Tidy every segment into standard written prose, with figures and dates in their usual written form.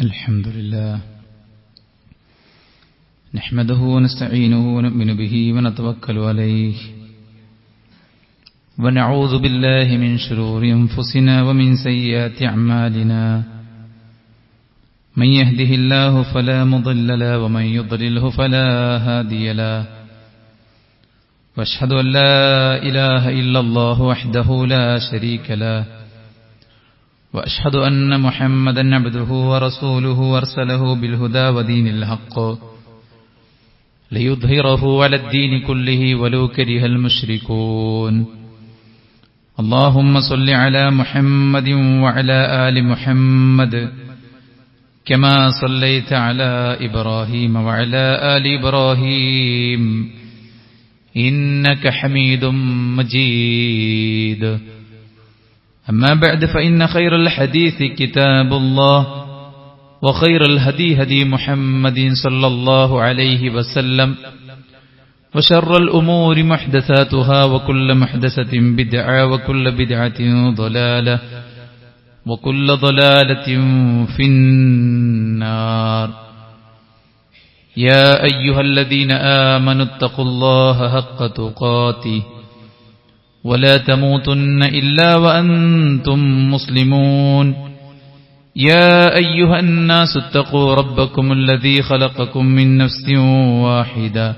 الحمد لله نحمده ونستعينه ونؤمن به ونتوكل عليه ونعوذ بالله من شرور أنفسنا ومن سيئات أعمالنا من يهده الله فلا مضل له ومن يضلله فلا هادي له وأشهد أن لا إله إلا الله وحده لا شريك له وأشهد أن محمدا عبده ورسوله أرسله بالهدى ودين الحق ليظهره على الدين كله ولو كره المشركون اللهم صل على محمد وعلى آل محمد كما صليت على إبراهيم وعلى آل إبراهيم إنك حميد مجيد أما بعد فإن خير الحديث كتاب الله وخير الهدي هدي محمد صلى الله عليه وسلم وشر الأمور محدثاتها وكل محدثة بدعة وكل بدعة ضلالة وكل ضلالة في النار يا أيها الذين آمنوا اتقوا الله حق تقاته ولا تموتن إلا وأنتم مسلمون يا أيها الناس اتقوا ربكم الذي خلقكم من نفس واحدة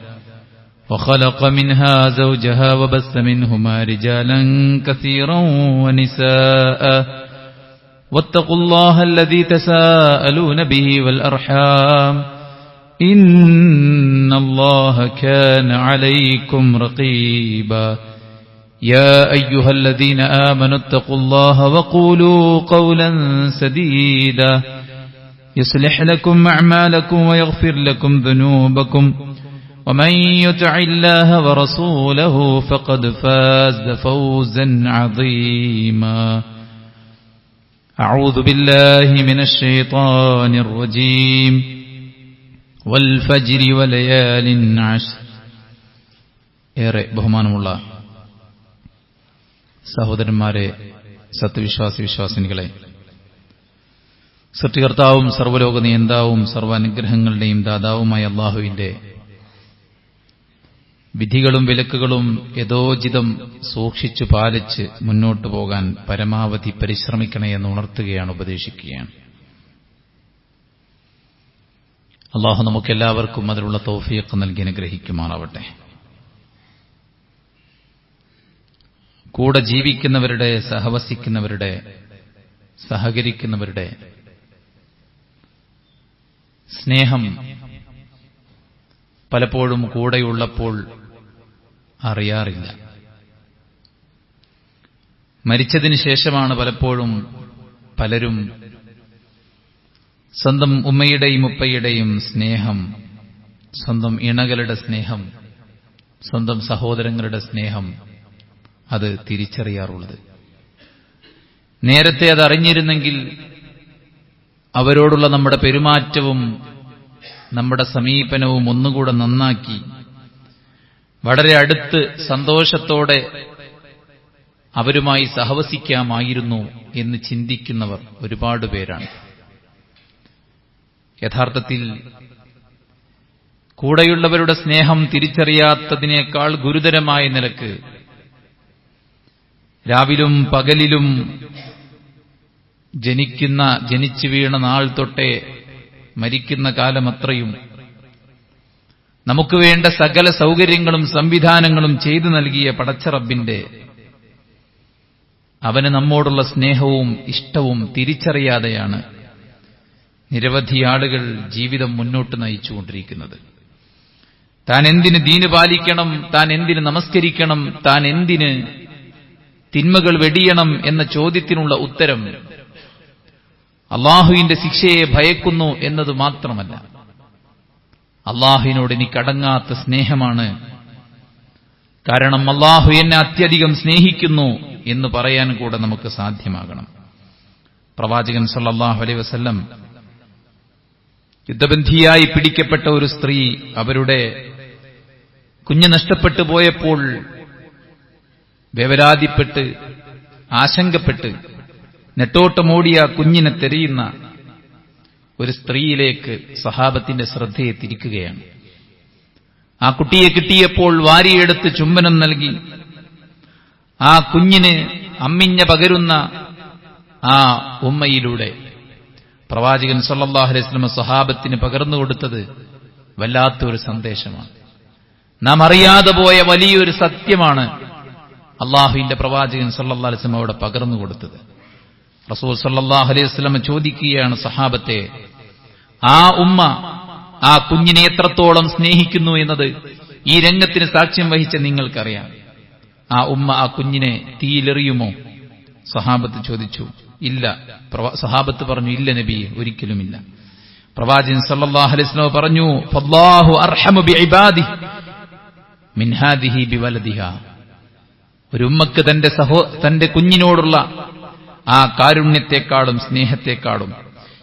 وخلق منها زوجها وبث منهما رجالا كثيرا ونساء واتقوا الله الذي تساءلون به والأرحام إن الله كان عليكم رقيبا يا أيها الذين آمنوا اتقوا الله وقولوا قولا سديدا يصلح لكم أعمالكم ويغفر لكم ذنوبكم ومن يطع الله ورسوله فقد فاز فوزا عظيما أعوذ بالله من الشيطان الرجيم والفجر وليال عشر ഏറെ ബഹുമാനമുള്ള സഹോദരന്മാരെ, സത്യവിശ്വാസിനികളെ, സൃഷ്ടികർത്താവും സർവ്വലോക നിയന്താവും സർവ്വാനുഗ്രഹങ്ങളുടെയും ദാതാവുമായ അല്ലാഹുവിന്റെ വിധികളും വിലക്കുകളും യഥോചിതം സൂക്ഷിച്ചു പാലിച്ച് മുന്നോട്ടു പോകാൻ പരമാവധി പരിശ്രമിക്കണേ എന്ന് ഉണർത്തുകയാണ്, ഉപദേശിക്കുകയാണ്. അല്ലാഹു നമുക്കെല്ലാവർക്കും അതിനുള്ള തൗഫീഖ് നൽകി അനുഗ്രഹിക്കുമാറാവട്ടെ. കൂടെ ജീവിക്കുന്നവരുടെ, സഹവസിക്കുന്നവരുടെ, സഹകരിക്കുന്നവരുടെ സ്നേഹം പലപ്പോഴും കൂടെയുള്ളപ്പോൾ അറിയാറില്ല. മരിച്ചതിന് ശേഷമാണ് പലപ്പോഴും പലരും സ്വന്തം ഉമ്മയുടെയും ഉപ്പയുടെയും സ്നേഹം, സ്വന്തം ഇണകളുടെ സ്നേഹം, സ്വന്തം സഹോദരങ്ങളുടെ സ്നേഹം അത് തിരിച്ചറിയാറുള്ളത്. നേരത്തെ അത് അറിഞ്ഞിരുന്നെങ്കിൽ അവരോടുള്ള നമ്മുടെ പെരുമാറ്റവും നമ്മുടെ സമീപനവും ഒന്നുകൂടെ നന്നാക്കി വളരെ അടുത്ത് സന്തോഷത്തോടെ അവരുമായി സഹവസിക്കാമായിരുന്നു എന്ന് ചിന്തിക്കുന്നവർ ഒരുപാട് പേരാണ്. യഥാർത്ഥത്തിൽ കൂടെയുള്ളവരുടെ സ്നേഹം തിരിച്ചറിയാത്തതിനേക്കാൾ ഗുരുതരമായ നിലക്ക് രാവിലും പകലിലും ജനിച്ചു വീണ നാൾ തൊട്ടേ മരിക്കുന്ന കാലമത്രയും നമുക്ക് വേണ്ട സകല സൗകര്യങ്ങളും സംവിധാനങ്ങളും ചെയ്തു നൽകിയ പടച്ച റബ്ബിന്റെ അവന് നമ്മോടുള്ള സ്നേഹവും ഇഷ്ടവും തിരിച്ചറിയാതെയാണ് നിരവധി ആളുകൾ ജീവിതം മുന്നോട്ട് നയിച്ചുകൊണ്ടിരിക്കുന്നത്. താൻ എന്തിന് ദീന് പാലിക്കണം, താൻ എന്തിന് നമസ്കരിക്കണം, താൻ എന്തിന് തിന്മകൾ വെടിയണം എന്ന ചോദ്യത്തിനുള്ള ഉത്തരം അള്ളാഹുവിന്റെ ശിക്ഷയെ ഭയക്കുന്നു എന്നത് മാത്രമല്ല, അള്ളാഹുവിനോട് എനിക്കടങ്ങാത്ത സ്നേഹമാണ്, കാരണം അള്ളാഹു എന്നെ അത്യധികം സ്നേഹിക്കുന്നു എന്ന് പറയാൻ കൂടെ നമുക്ക് സാധ്യമാകണം. പ്രവാചകൻ സല്ലല്ലാഹു അലൈഹി വസല്ലം യുദ്ധബന്ധിയായി പിടിക്കപ്പെട്ട ഒരു സ്ത്രീ അവരുടെ കുഞ്ഞ് നഷ്ടപ്പെട്ടു പോയപ്പോൾ വേവലാതിപ്പെട്ട് ആശങ്കപ്പെട്ട് നെട്ടോട്ടമോടിയ കുഞ്ഞിനെ തെരയുന്ന ഒരു സ്ത്രീയിലേക്ക് സഹാബത്തിന്റെ ശ്രദ്ധയെ തിരിക്കുകയാണ്. ആ കുട്ടിയെ കിട്ടിയപ്പോൾ വാരിയെടുത്ത് ചുംബനം നൽകി. ആ കുഞ്ഞിന് അമ്മിഞ്ഞ പകരുന്ന ആ ഉമ്മയിലൂടെ പ്രവാചകൻ സല്ലല്ലാഹു അലൈഹി വസല്ലം സഹാബത്തിന് പകർന്നു കൊടുത്തത് വല്ലാത്തൊരു സന്ദേശമാണ്. നാം അറിയാതെ പോയ വലിയൊരു സത്യമാണ് അള്ളാഹുവിന്റെ പ്രവാചകൻ സല്ലല്ലാഹു അലൈഹി വസല്ലം അവിടെ പകർന്നു കൊടുത്തത്. റസൂൽ സല്ലല്ലാഹു അലൈഹി വസല്ലം ചോദിക്കുകയാണ് സഹാബത്തെ, ആ ഉമ്മ ആ കുഞ്ഞിനെ എത്രത്തോളം സ്നേഹിക്കുന്നു എന്നത് ഈ രംഗത്തിന് സാക്ഷ്യം വഹിച്ച നിങ്ങൾക്കറിയാം. ആ ഉമ്മ ആ കുഞ്ഞിനെ തീയിലെറിയുമോ? സഹാബത്ത് ചോദിച്ചു. ഇല്ല. സഹാബത്ത് പറഞ്ഞു, ഇല്ല നബിയെ, ഒരിക്കലുമില്ല. പ്രവാചകൻ സല്ലല്ലാഹു അലൈഹി വസല്ലം പറഞ്ഞു, ഫല്ലാഹു അർഹമു ബിഇബാദിഹി മിൻ ഹാദിഹി ബിവലദിഹാ. ഒരു ഉമ്മക്ക് തന്റെ കുഞ്ഞിനോടുള്ള ആ കാരുണ്യത്തെക്കാളും സ്നേഹത്തെക്കാളും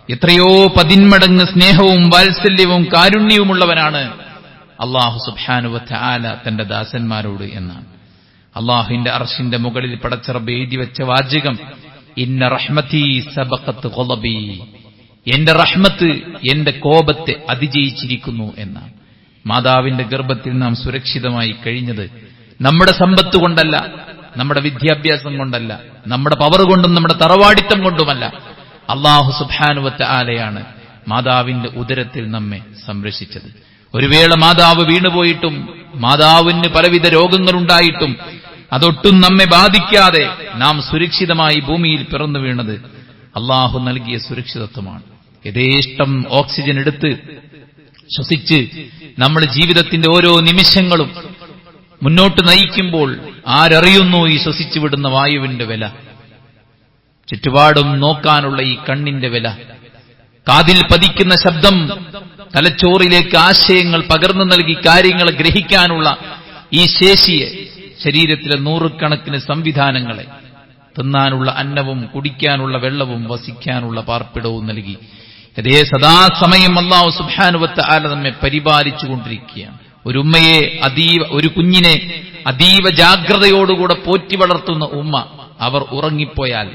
എത്രയോ 10 മടങ്ങ് സ്നേഹവും വാത്സല്യവും കാരുണ്യവുമുള്ളവനാണ് അല്ലാഹു സുബ്ഹാനഹു വ തആല തന്റെ ദാസന്മാരോട് എന്നാണ്. അല്ലാഹുവിന്റെ അർശിന്റെ മുകളിൽ പടച്ച റബ്ബ് എഴുതി വെച്ച വാചകം, ഇന്ന റഹ്മതി സബഖത്ത് ഗളബി, എന്റെ റഹ്മത്ത് എന്റെ കോപത്തെ അതിജയിച്ചിരിക്കുന്നു എന്നാണ്. മാതാവിന്റെ ഗർഭത്തിൽ നാം സുരക്ഷിതമായി കഴിഞ്ഞത് നമ്മുടെ സമ്പത്ത് കൊണ്ടല്ല, നമ്മുടെ വിദ്യാഭ്യാസം കൊണ്ടല്ല, നമ്മുടെ പവർ കൊണ്ടും നമ്മുടെ തറവാടിത്തം കൊണ്ടുമല്ല. അല്ലാഹു സുബ്ഹാനഹു വ തആലയാണ് മാതാവിന്റെ ഉദരത്തിൽ നമ്മെ സംരക്ഷിച്ചത്. ഒരു വേള മാതാവ് വീണുപോയിട്ടും മാതാവിന് പലവിധ രോഗങ്ങളുണ്ടായിട്ടും അതൊട്ടും നമ്മെ ബാധിക്കാതെ നാം സുരക്ഷിതമായി ഭൂമിയിൽ പിറന്നു വീണത് അല്ലാഹു നൽകിയ സുരക്ഷിതത്വമാണ്. യഥേഷ്ടം ഓക്സിജൻ എടുത്ത് ശ്വസിച്ച് നമ്മുടെ ജീവിതത്തിന്റെ ഓരോ നിമിഷങ്ങളും മുന്നോട്ട് നയിക്കുമ്പോൾ ആരറിയുന്നു ഈ ശ്വസിച്ചു വിടുന്ന വായുവിന്റെ വില? ചുറ്റുപാടും നോക്കാനുള്ള ഈ കണ്ണിന്റെ വില, കാതിൽ പതിക്കുന്ന ശബ്ദം തലച്ചോറിലേക്ക് ആശയങ്ങൾ പകർന്നു നൽകി കാര്യങ്ങൾ ഗ്രഹിക്കാനുള്ള ഈ ശേഷിയെ, ശരീരത്തിലെ 100 കണക്കിന് സംവിധാനങ്ങളെ, തിന്നാനുള്ള അന്നവും കുടിക്കാനുള്ള വെള്ളവും വസിക്കാനുള്ള പാർപ്പിടവും നൽകി അതേ സദാസമയം അല്ലാഹു സുബ്ഹാനഹു വ തആല നമ്മെ പരിപാലിച്ചുകൊണ്ടിരിക്കുകയാണ്. ഒരു ഉമ്മയെ ഒരു കുഞ്ഞിനെ അതീവ ജാഗ്രതയോടുകൂടെ പോറ്റി വളർത്തുന്ന ഉമ്മ, അവർ ഉറങ്ങിപ്പോയാൽ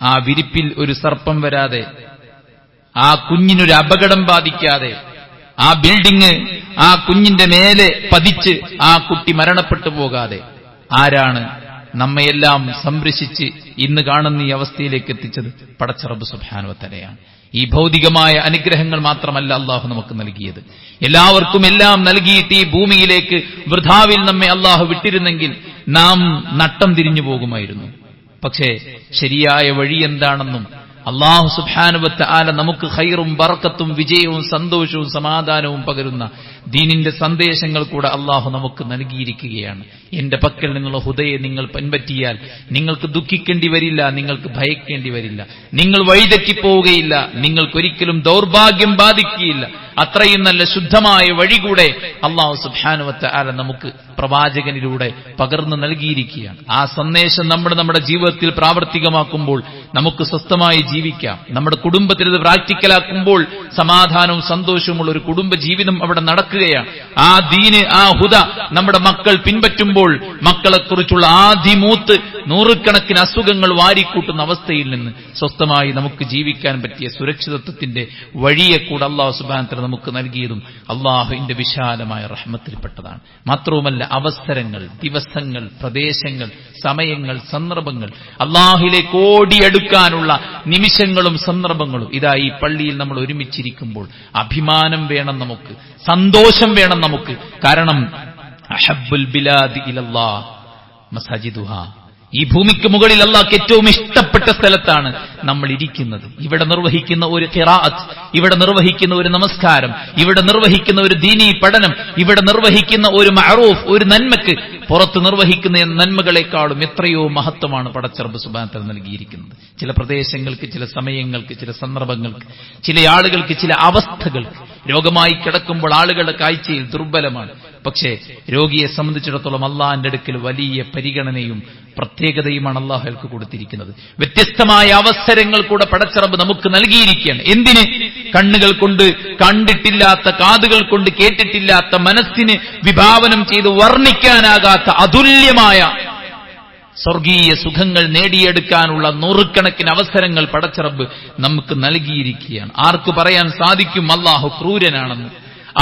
ആ വിരിപ്പിൽ ഒരു സർപ്പം വരാതെ, ആ കുഞ്ഞിനൊരു അപകടം ബാധിക്കാതെ, ആ ബിൽഡിംഗ് ആ കുഞ്ഞിന്റെ മേലെ പതിച്ച് ആ കുട്ടി മരണപ്പെട്ടു പോകാതെ ആരാണ് നമ്മയെല്ലാം സംരക്ഷിച്ച് ഇന്ന് കാണുന്ന ഈ അവസ്ഥയിലേക്ക് എത്തിച്ചത്? പടച്ച റബ്ബ് സുബ്ഹാനഹു വ തആലയാണ്. ഈ ഭൗതികമായ അനുഗ്രഹങ്ങൾ മാത്രമല്ല അള്ളാഹു നമുക്ക് നൽകിയത്, എല്ലാവർക്കും എല്ലാം നൽകിയിട്ട് ഈ ഭൂമിയിലേക്ക് വൃഥാവിൽ നമ്മെ അള്ളാഹു വിട്ടിരുന്നെങ്കിൽ നാം നട്ടം തിരിഞ്ഞു പോകുമായിരുന്നു. പക്ഷേ ശരിയായ വഴി എന്താണെന്നും അല്ലാഹു സുബ്ഹാനഹു വ തആല നമുക്ക് ഖൈറും ബറക്കത്തും വിജയവും സന്തോഷവും സമാധാനവും പകരുന്ന ദീനിന്റെ സന്ദേശങ്ങൾ കൂടെ അല്ലാഹു നമുക്ക് നൽകിയിരിക്കുകയാണ്. എന്റെ പക്കൽ നിന്നുള്ള ഹുദയെ നിങ്ങൾ പിൻപറ്റിയാൽ നിങ്ങൾക്ക് ദുഃഖിക്കേണ്ടി വരില്ല, നിങ്ങൾക്ക് ഭയക്കേണ്ടി വരില്ല, നിങ്ങൾ വഴിതെറ്റിപ്പോവുകയില്ല, നിങ്ങൾക്കൊരിക്കലും ദൗർഭാഗ്യം ബാധിക്കുകയില്ല. അത്രയും നല്ല ശുദ്ധമായ വഴി കൂടെ അല്ലാഹു സുബ്ഹാനഹു വ തആല നമുക്ക് പ്രവാചകനിലൂടെ പകർന്നു നൽകിയിരിക്കുകയാണ്. ആ സന്ദേശം നമ്മുടെ ജീവിതത്തിൽ പ്രാവർത്തികമാക്കുമ്പോൾ നമുക്ക് സ്വസ്ഥമായി ജീവിക്കാം. നമ്മുടെ കുടുംബത്തിൽ ഇത് പ്രാക്ടിക്കലാക്കുമ്പോൾ സമാധാനവും സന്തോഷവുമുള്ള ഒരു കുടുംബ ജീവിതം അവിടെ നടക്കുകയാണ്. ആ ദീന്, ആ ഹുദ നമ്മുടെ മക്കൾ പിൻപറ്റുമ്പോൾ മക്കളെക്കുറിച്ചുള്ള ആദിമൂത്ത് 100 കണക്കിന് അസുഖങ്ങൾ വാരിക്കൂട്ടുന്ന അവസ്ഥയിൽ നിന്ന് സ്വസ്ഥമായി നമുക്ക് ജീവിക്കാൻ പറ്റിയ സുരക്ഷിതത്വത്തിന്റെ വഴിയെ കൂടെ അല്ലാഹു സുബ്ഹാനഹു വ തആല നമുക്ക് നൽകിയതും അല്ലാഹുവിന്റെ വിശാലമായ റഹ്മത്തിൽപ്പെട്ടതാണ്. മാത്രവുമല്ല, അവസരങ്ങൾ, ദിവസങ്ങൾ, പ്രദേശങ്ങൾ, സമയങ്ങൾ, സന്ദർഭങ്ങൾ, അല്ലാഹുവിലേക്ക് ഓടിയെടുക്കാനുള്ള നിമിഷങ്ങളും സന്ദർഭങ്ങളും ഇതാ ഈ പള്ളിയിൽ നമ്മൾ ഒരുമിച്ചിരിക്കുമ്പോൾ അഭിമാനം വേണം നമുക്ക്, സന്തോഷം വേണം നമുക്ക്. കാരണം അഹബ്ബുൽ ബിലാദി ഇലല്ലാഹ് മസാജിദുഹാ, ഈ ഭൂമിക്ക് മുകളിൽ അല്ലാഹുവിന് ഏറ്റവും ഇഷ്ടപ്പെട്ട സ്ഥലത്താണ് നമ്മൾ ഇരിക്കുന്നത്. ഇവിടെ നിർവഹിക്കുന്ന ഒരു ഖിറാഅത്ത്, ഇവിടെ നിർവഹിക്കുന്ന ഒരു നമസ്കാരം, ഇവിടെ നിർവഹിക്കുന്ന ഒരു ദീനീ പഠനം, ഇവിടെ നിർവഹിക്കുന്ന ഒരു മഅറൂഫ്, ഒരു നന്മക്ക് പുറത്ത് നിർവഹിക്കുന്ന നന്മകളെക്കാളും എത്രയോ മഹത്വമാണ് പടച്ച റബ്ബ് സുബ്ഹാനഹു വ തആല നൽകിയിരിക്കുന്നത്. ചില പ്രദേശങ്ങൾക്ക്, ചില സമയങ്ങൾക്ക്, ചില സന്ദർഭങ്ങൾക്ക്, ചില ആളുകൾക്ക്, ചില അവസ്ഥകൾക്ക്. രോഗമായി കിടക്കുമ്പോൾ ആളുകളുടെ കാഴ്ചയിൽ ദുർബലമാണ്. പക്ഷേ രോഗിയെ സംബന്ധിച്ചിടത്തോളം അള്ളാഹിന്റെ അടുക്കൽ വലിയ പരിഗണനയും പ്രത്യേകതയുമാണ് അള്ളാഹുക്ക് കൊടുത്തിരിക്കുന്നത്. വ്യത്യസ്തമായ അവസരങ്ങൾ കൂടെ പടച്ച റബ്ബ് നമുക്ക് നൽകിയിരിക്കുകയാണ്. എന്തിന്? കണ്ണുകൾ കൊണ്ട് കണ്ടിട്ടില്ലാത്ത, കാതുകൾ കൊണ്ട് കേട്ടിട്ടില്ലാത്ത, മനസ്സിന് വിഭാവനം ചെയ്ത് വർണ്ണിക്കാനാകാത്ത അതുല്യമായ സ്വർഗീയ സുഖങ്ങൾ നേടിയെടുക്കാനുള്ള നൂറുകണക്കിന് അവസരങ്ങൾ പടച്ചറബ് നമുക്ക് നൽകിയിരിക്കുകയാണ്. ആർക്ക് പറയാൻ സാധിക്കും അല്ലാഹു ക്രൂരനാണെന്ന്?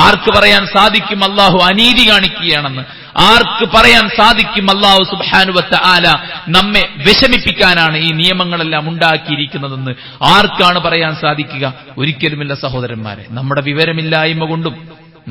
ആർക്ക് പറയാൻ സാധിക്കും അല്ലാഹു അനീതി കാണിക്കുകയാണെന്ന്? ആർക്ക് പറയാൻ സാധിക്കും അല്ലാഹു സുബ്ഹാനഹു വ തആല നമ്മെ വിഷമിപ്പിക്കാനാണ് ഈ നിയമങ്ങളെല്ലാം ഉണ്ടാക്കിയിരിക്കുന്നതെന്ന്? ആർക്കാണ് പറയാൻ സാധിക്കുക? ഒരിക്കലുമില്ല സഹോദരന്മാരെ. നമ്മുടെ വിവരമില്ലായ്മ കൊണ്ടും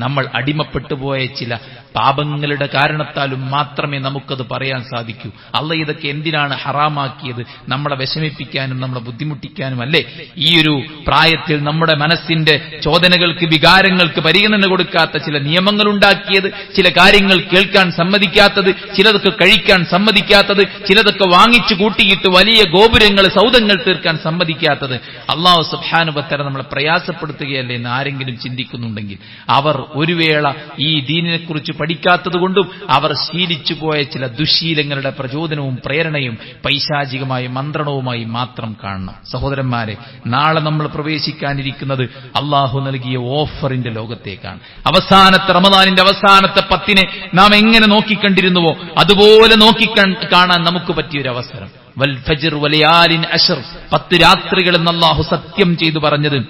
നമ്മൾ അടിമപ്പെട്ടു പോയ ചില പാപങ്ങളുടെ കാരണത്താലും മാത്രമേ നമുക്കത് പറയാൻ സാധിക്കൂ. അള്ളാഹ് ഇതൊക്കെ എന്തിനാണ് ഹറാമാക്കിയത്? നമ്മളെ വിഷമിപ്പിക്കാനും നമ്മളെ ബുദ്ധിമുട്ടിക്കാനും അല്ലേ? ഈ ഒരു പ്രായത്തിൽ നമ്മുടെ മനസ്സിന്റെ ചോദനകൾക്ക്, വികാരങ്ങൾക്ക് പരിഗണന കൊടുക്കാത്ത ചില നിയമങ്ങൾ ഉണ്ടാക്കിയത്, ചില കാര്യങ്ങൾ കേൾക്കാൻ സമ്മതിക്കാത്തത്, ചിലതൊക്കെ കഴിക്കാൻ സമ്മതിക്കാത്തത്, ചിലതൊക്കെ വാങ്ങിച്ചു കൂട്ടിയിട്ട് വലിയ ഗോപുരങ്ങൾ, സൗധങ്ങൾ തീർക്കാൻ സമ്മതിക്കാത്തത് അല്ലാഹു സുബ്ഹാനഹു വ തആല നമ്മളെ പ്രയാസപ്പെടുത്തുകയല്ലേ എന്ന് ആരെങ്കിലും ചിന്തിക്കുന്നുണ്ടെങ്കിൽ അവർ ഒരു വേള ഈ ദീനിനെക്കുറിച്ച് പഠിക്കാത്തതുകൊണ്ടും അവർ ശീലിച്ചു പോയ ചില ദുശീലങ്ങളുടെ പ്രചോദനവും പ്രേരണയും പൈശാചികമായ മന്ത്രണവുമായി മാത്രം കാണണം. സഹോദരന്മാരെ, നാളെ നമ്മൾ പ്രവേശിക്കാനിരിക്കുന്നത് അള്ളാഹു നൽകിയ ഓഫറിന്റെ ലോകത്തേക്കാണ്. അവസാനത്തെ റമദാനിന്റെ അവസാനത്തെ 10 നാം എങ്ങനെ നോക്കിക്കണ്ടിരുന്നുവോ അതുപോലെ കാണാൻ നമുക്ക് പറ്റിയൊരു അവസരം. വൽ ഫജ്ർ വലയാലിൻ അശ്ർ, 10 രാത്രികൾ എന്ന് അള്ളാഹു സത്യം ചെയ്തു പറഞ്ഞത്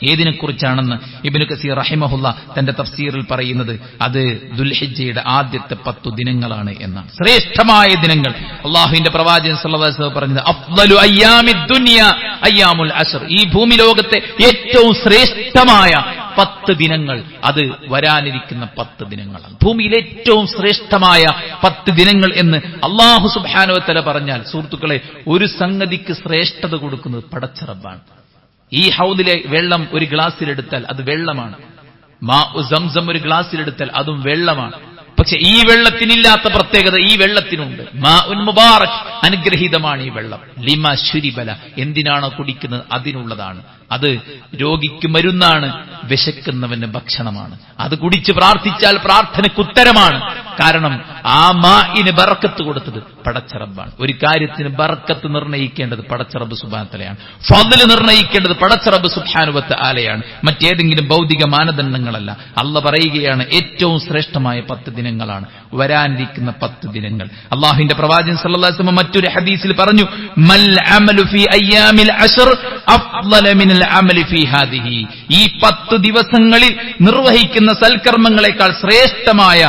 ഏതിനെക്കുറിച്ചാണെന്ന് ഇബ്നു കസീർ റഹിമഹുള്ള തന്റെ തഫ്സീറിൽ പറയുന്നത് അത് ദുൽഹിജ്ജയുടെ ആദ്യത്തെ 10 ദിനങ്ങളാണ് എന്നാണ്. ശ്രേഷ്ഠമായ ദിനങ്ങൾ. അള്ളാഹുവിന്റെ പ്രവാചകൻ സല്ലല്ലാഹു അലൈഹി വസല്ലം പറഞ്ഞത് അഫ്ളലു അയ്യാമിദ് ദുനിയ അയ്യാമുൽ അശ്ർ, ഈ ഭൂമി ലോകത്തെ ഏറ്റവും ശ്രേഷ്ഠമായ 10 ദിനങ്ങൾ അത് വരാനിരിക്കുന്ന 10 ദിനങ്ങളാണ്. ഭൂമിയിൽ ഏറ്റവും ശ്രേഷ്ഠമായ 10 ദിനങ്ങൾ എന്ന് അല്ലാഹു സുബ്ഹാനഹു വ തആല പറഞ്ഞാൽ, സുഹൃത്തുക്കളെ, ഒരു സംഗതിക്ക് ശ്രേഷ്ഠത കൊടുക്കുന്നത് പടച്ച റബ്ബാണ്. ഈ ഹൗദിലെ വെള്ളം ഒരു ഗ്ലാസ്സിലെടുത്താൽ അത് വെള്ളമാണ്. മാഉ സംസം ഒരു ഗ്ലാസ്സിലെടുത്താൽ അതും വെള്ളമാണ്. പക്ഷെ ഈ വെള്ളത്തിനില്ലാത്ത പ്രത്യേകത ഈ വെള്ളത്തിനുണ്ട്. മാഉൻ മുബാറക്, അനുഗ്രഹീതമാണ് ഈ വെള്ളം. ലിമാ ശുരിബല, എന്തിനാണോ കുടിക്കുന്നത് അതിനുള്ളതാണ്. അത് രോഗിക്ക് മരുന്നാണ്, വിശക്കുന്നവന് ഭക്ഷണമാണ്. അത് കുടിച്ച് പ്രാർത്ഥിച്ചാൽ പ്രാർത്ഥനയ്ക്ക് ഉത്തരമാണ്. കാരണം ആ മാഇന് ബറക്കത്ത് കൊടുത്തത് പടച്ച റബ്ബാണ്. ഒരു കാര്യത്തിന് ബറക്കത്ത് നിർണയിക്കേണ്ടത് പടച്ച റബ്ബ് സുബ്ഹാനഹു വ തആലയാണ്. ഫദ്ൽ നിർണയിക്കേണ്ടത് പടച്ച റബ്ബ് സുബ്ഹാനഹു വ തആലയാണ്, മറ്റേതെങ്കിലും ഭൗതിക മാനദണ്ഡങ്ങളല്ല. അല്ലാഹ് പറയുകയാണ് ഏറ്റവും ശ്രേഷ്ഠമായ 10 ദിനങ്ങളാണ് വരാനിരിക്കുന്ന 10 ദിനങ്ങൾ. അല്ലാഹുവിന്റെ പ്രവാചകൻ സല്ലല്ലാഹു അലൈഹി വസല്ലം മറ്റൊരു ഹദീസിൽ പറഞ്ഞു, മൽ അമലു ഫീ അയ്യാമിൽ അശ്ർ അഫ്ളല മിനൽ അമലി ഫീ ഹാദിഹി, ഈ 10 ദിവസങ്ങളിൽ നിർവഹിക്കുന്ന സൽക്കർമ്മങ്ങളെക്കാൾ ശ്രേഷ്ഠമായ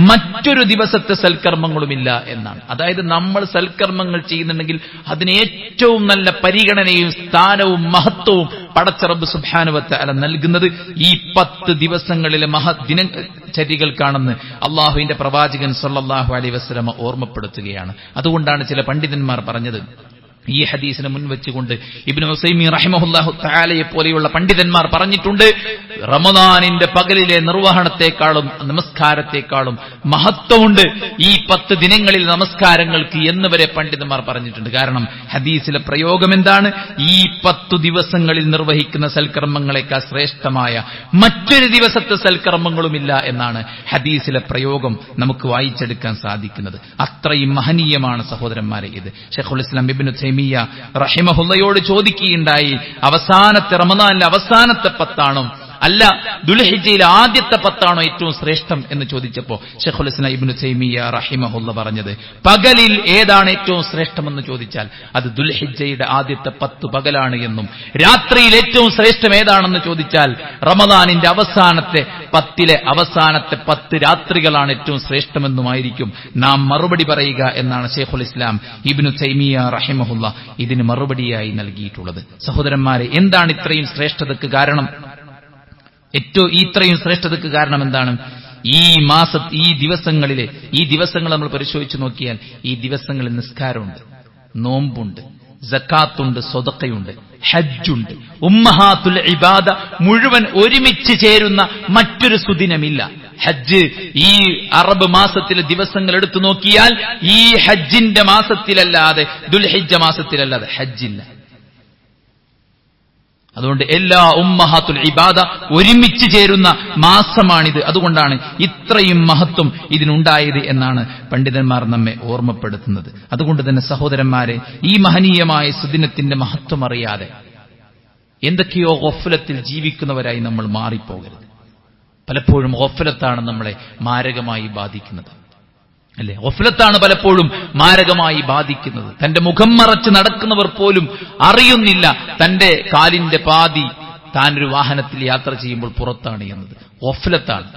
മറ്റൊരു ദിവസത്തെ സൽക്കർമ്മങ്ങളുമില്ല എന്നാണ്. അതായത് നമ്മൾ സൽക്കർമ്മങ്ങൾ ചെയ്യുന്നുണ്ടെങ്കിൽ അതിന് ഏറ്റവും നല്ല പരിഗണനയും സ്ഥാനവും മഹത്വവും പടച്ച റബ്ബ് സുബ്ഹാനഹു വ തആല നൽകുന്നത് ഈ 10 ദിവസങ്ങളിലെ ദിനചര്യകൾക്കാണെന്ന് അള്ളാഹുവിന്റെ പ്രവാചകൻ സല്ലല്ലാഹു അലൈഹി വസല്ലം ഓർമ്മപ്പെടുത്തുകയാണ്. അതുകൊണ്ടാണ് ചില പണ്ഡിതന്മാർ പറഞ്ഞത്, ഈ ഹദീസിനെ മുൻവെച്ചുകൊണ്ട് ഇബ്നു ഉസൈമീൻ റഹിമഹുല്ലാഹു തആലയെ പോലെയുള്ള പണ്ഡിതന്മാർ പറഞ്ഞിട്ടുണ്ട്, റമദാനിന്റെ പകലിലെ നിർവഹണത്തെക്കാളും നമസ്കാരത്തെക്കാളും മഹത്വമുണ്ട് ഈ 10 ദിനങ്ങളിൽ നമസ്കാരങ്ങൾക്ക് എന്ന് വരെ പണ്ഡിതന്മാർ പറഞ്ഞിട്ടുണ്ട്. കാരണം ഹദീസിലെ പ്രയോഗം എന്താണ്? ഈ 10 ദിവസങ്ങളിൽ നിർവഹിക്കുന്ന സൽക്കർമ്മങ്ങളെക്കാൾ ശ്രേഷ്ഠമായ മറ്റൊരു ദിവസത്തെ സൽക്കർമ്മങ്ങളുമില്ല എന്നാണ് ഹദീസിലെ പ്രയോഗം നമുക്ക് വായിച്ചെടുക്കാൻ സാധിക്കുന്നത്. അത്രയും മഹനീയമാണ് സഹോദരന്മാരെ ഇത്. ശൈഖുൽ ഇസ്ലാം ഇബ്നു തൈമിയ്യ റഹിമഹുള്ളയോട് ചോദിക്കുകയുണ്ടായി, അവസാനത്തെ റമദാനിലെ അവസാനത്തെ 10 ആണോ അല്ല ദുൽഹിജ്ജയിലെ ആദ്യത്തെ 10 ആണോ ഏറ്റവും ശ്രേഷ്ഠം എന്ന് ചോദിച്ചപ്പോൾ ശൈഖുൽ ഇസ്ലാം ഇബ്നു തൈമിയ്യ റഹിമഹുള്ള പറഞ്ഞത്, പകലിൽ ഏതാണ് ഏറ്റവും ശ്രേഷ്ഠമെന്ന് ചോദിച്ചാൽ അത് ദുൽഹിജ്ജയുടെ ആദ്യത്തെ 10 പകലാണ് എന്നും, രാത്രിയിൽ ഏറ്റവും ശ്രേഷ്ഠം ഏതാണെന്ന് ചോദിച്ചാൽ റമദാനിന്റെ അവസാനത്തെ 10 അവസാനത്തെ 10 രാത്രികളാണ് ഏറ്റവും ശ്രേഷ്ഠമെന്നുമായിരിക്കും നാം മറുപടി പറയുക എന്നാണ് ശൈഖുൽ ഇസ്ലാം ഇബ്നു തൈമിയ്യ റഹിമഹുള്ള ഇതിന് മറുപടിയായി നൽകിയിട്ടുള്ളത്. സഹോദരന്മാരെ, എന്താണ് ഇത്രയും ശ്രേഷ്ഠതയ്ക്ക് കാരണം? ഇത്രയും ശ്രേഷ്ഠതയ്ക്ക് കാരണം എന്താണ്? ഈ ദിവസങ്ങൾ നമ്മൾ പരിശോധിച്ചു നോക്കിയാൽ ഈ ദിവസങ്ങളിൽ നിസ്കാരമുണ്ട്, നോമ്പുണ്ട്, സക്കാത്തുണ്ട്, സ്വതക്കയുണ്ട്, ഹജ്ജുണ്ട്. ഉമ്മഹാത്തുൽ ഇബാദ മുഴുവൻ ഒരുമിച്ച് ചേരുന്ന മറ്റൊരു സുദിനമില്ല. ഹജ്ജ് ഈ അറബ് മാസത്തിലെ ദിവസങ്ങൾ എടുത്തു നോക്കിയാൽ ഈ ഹജ്ജിന്റെ മാസത്തിലല്ലാതെ, ദുൽഹിജ്ജ മാസത്തിലല്ലാതെ ഹജ്ജില്ല. അതുകൊണ്ട് എല്ലാ ഉമ്മഹാത്തുൽ ഇബാദ ഒരുമിച്ച് ചേരുന്ന മാസമാണിത്. അതുകൊണ്ടാണ് ഇത്രയും മഹത്വം ഇതിനുണ്ടായത് എന്നാണ് പണ്ഡിതന്മാർ നമ്മെ ഓർമ്മപ്പെടുത്തുന്നത്. അതുകൊണ്ട് തന്നെ സഹോദരന്മാരെ, ഈ മഹനീയമായ സുദിനത്തിന്റെ മഹത്വം അറിയാതെ എന്തൊക്കെയോ ഗഫലത്തിൽ ജീവിക്കുന്നവരായി നമ്മൾ മാറിപ്പോകരുത്. പലപ്പോഴും ഗഫലത്താണ് നമ്മളെ മാരകമായി ബാധിക്കുന്നത്. അല്ലെ? ഗഫ്ലത്താണ് പലപ്പോഴും മാരകമായി ബാധിക്കുന്നത്. തന്റെ മുഖം മറച്ച് നടക്കുന്നവർ പോലും അറിയുന്നില്ല തന്റെ കാലിന്റെ പാതി താനൊരു വാഹനത്തിൽ യാത്ര ചെയ്യുമ്പോൾ പുറത്താണ് എന്നത്. ഗഫ്ലത്താണ്,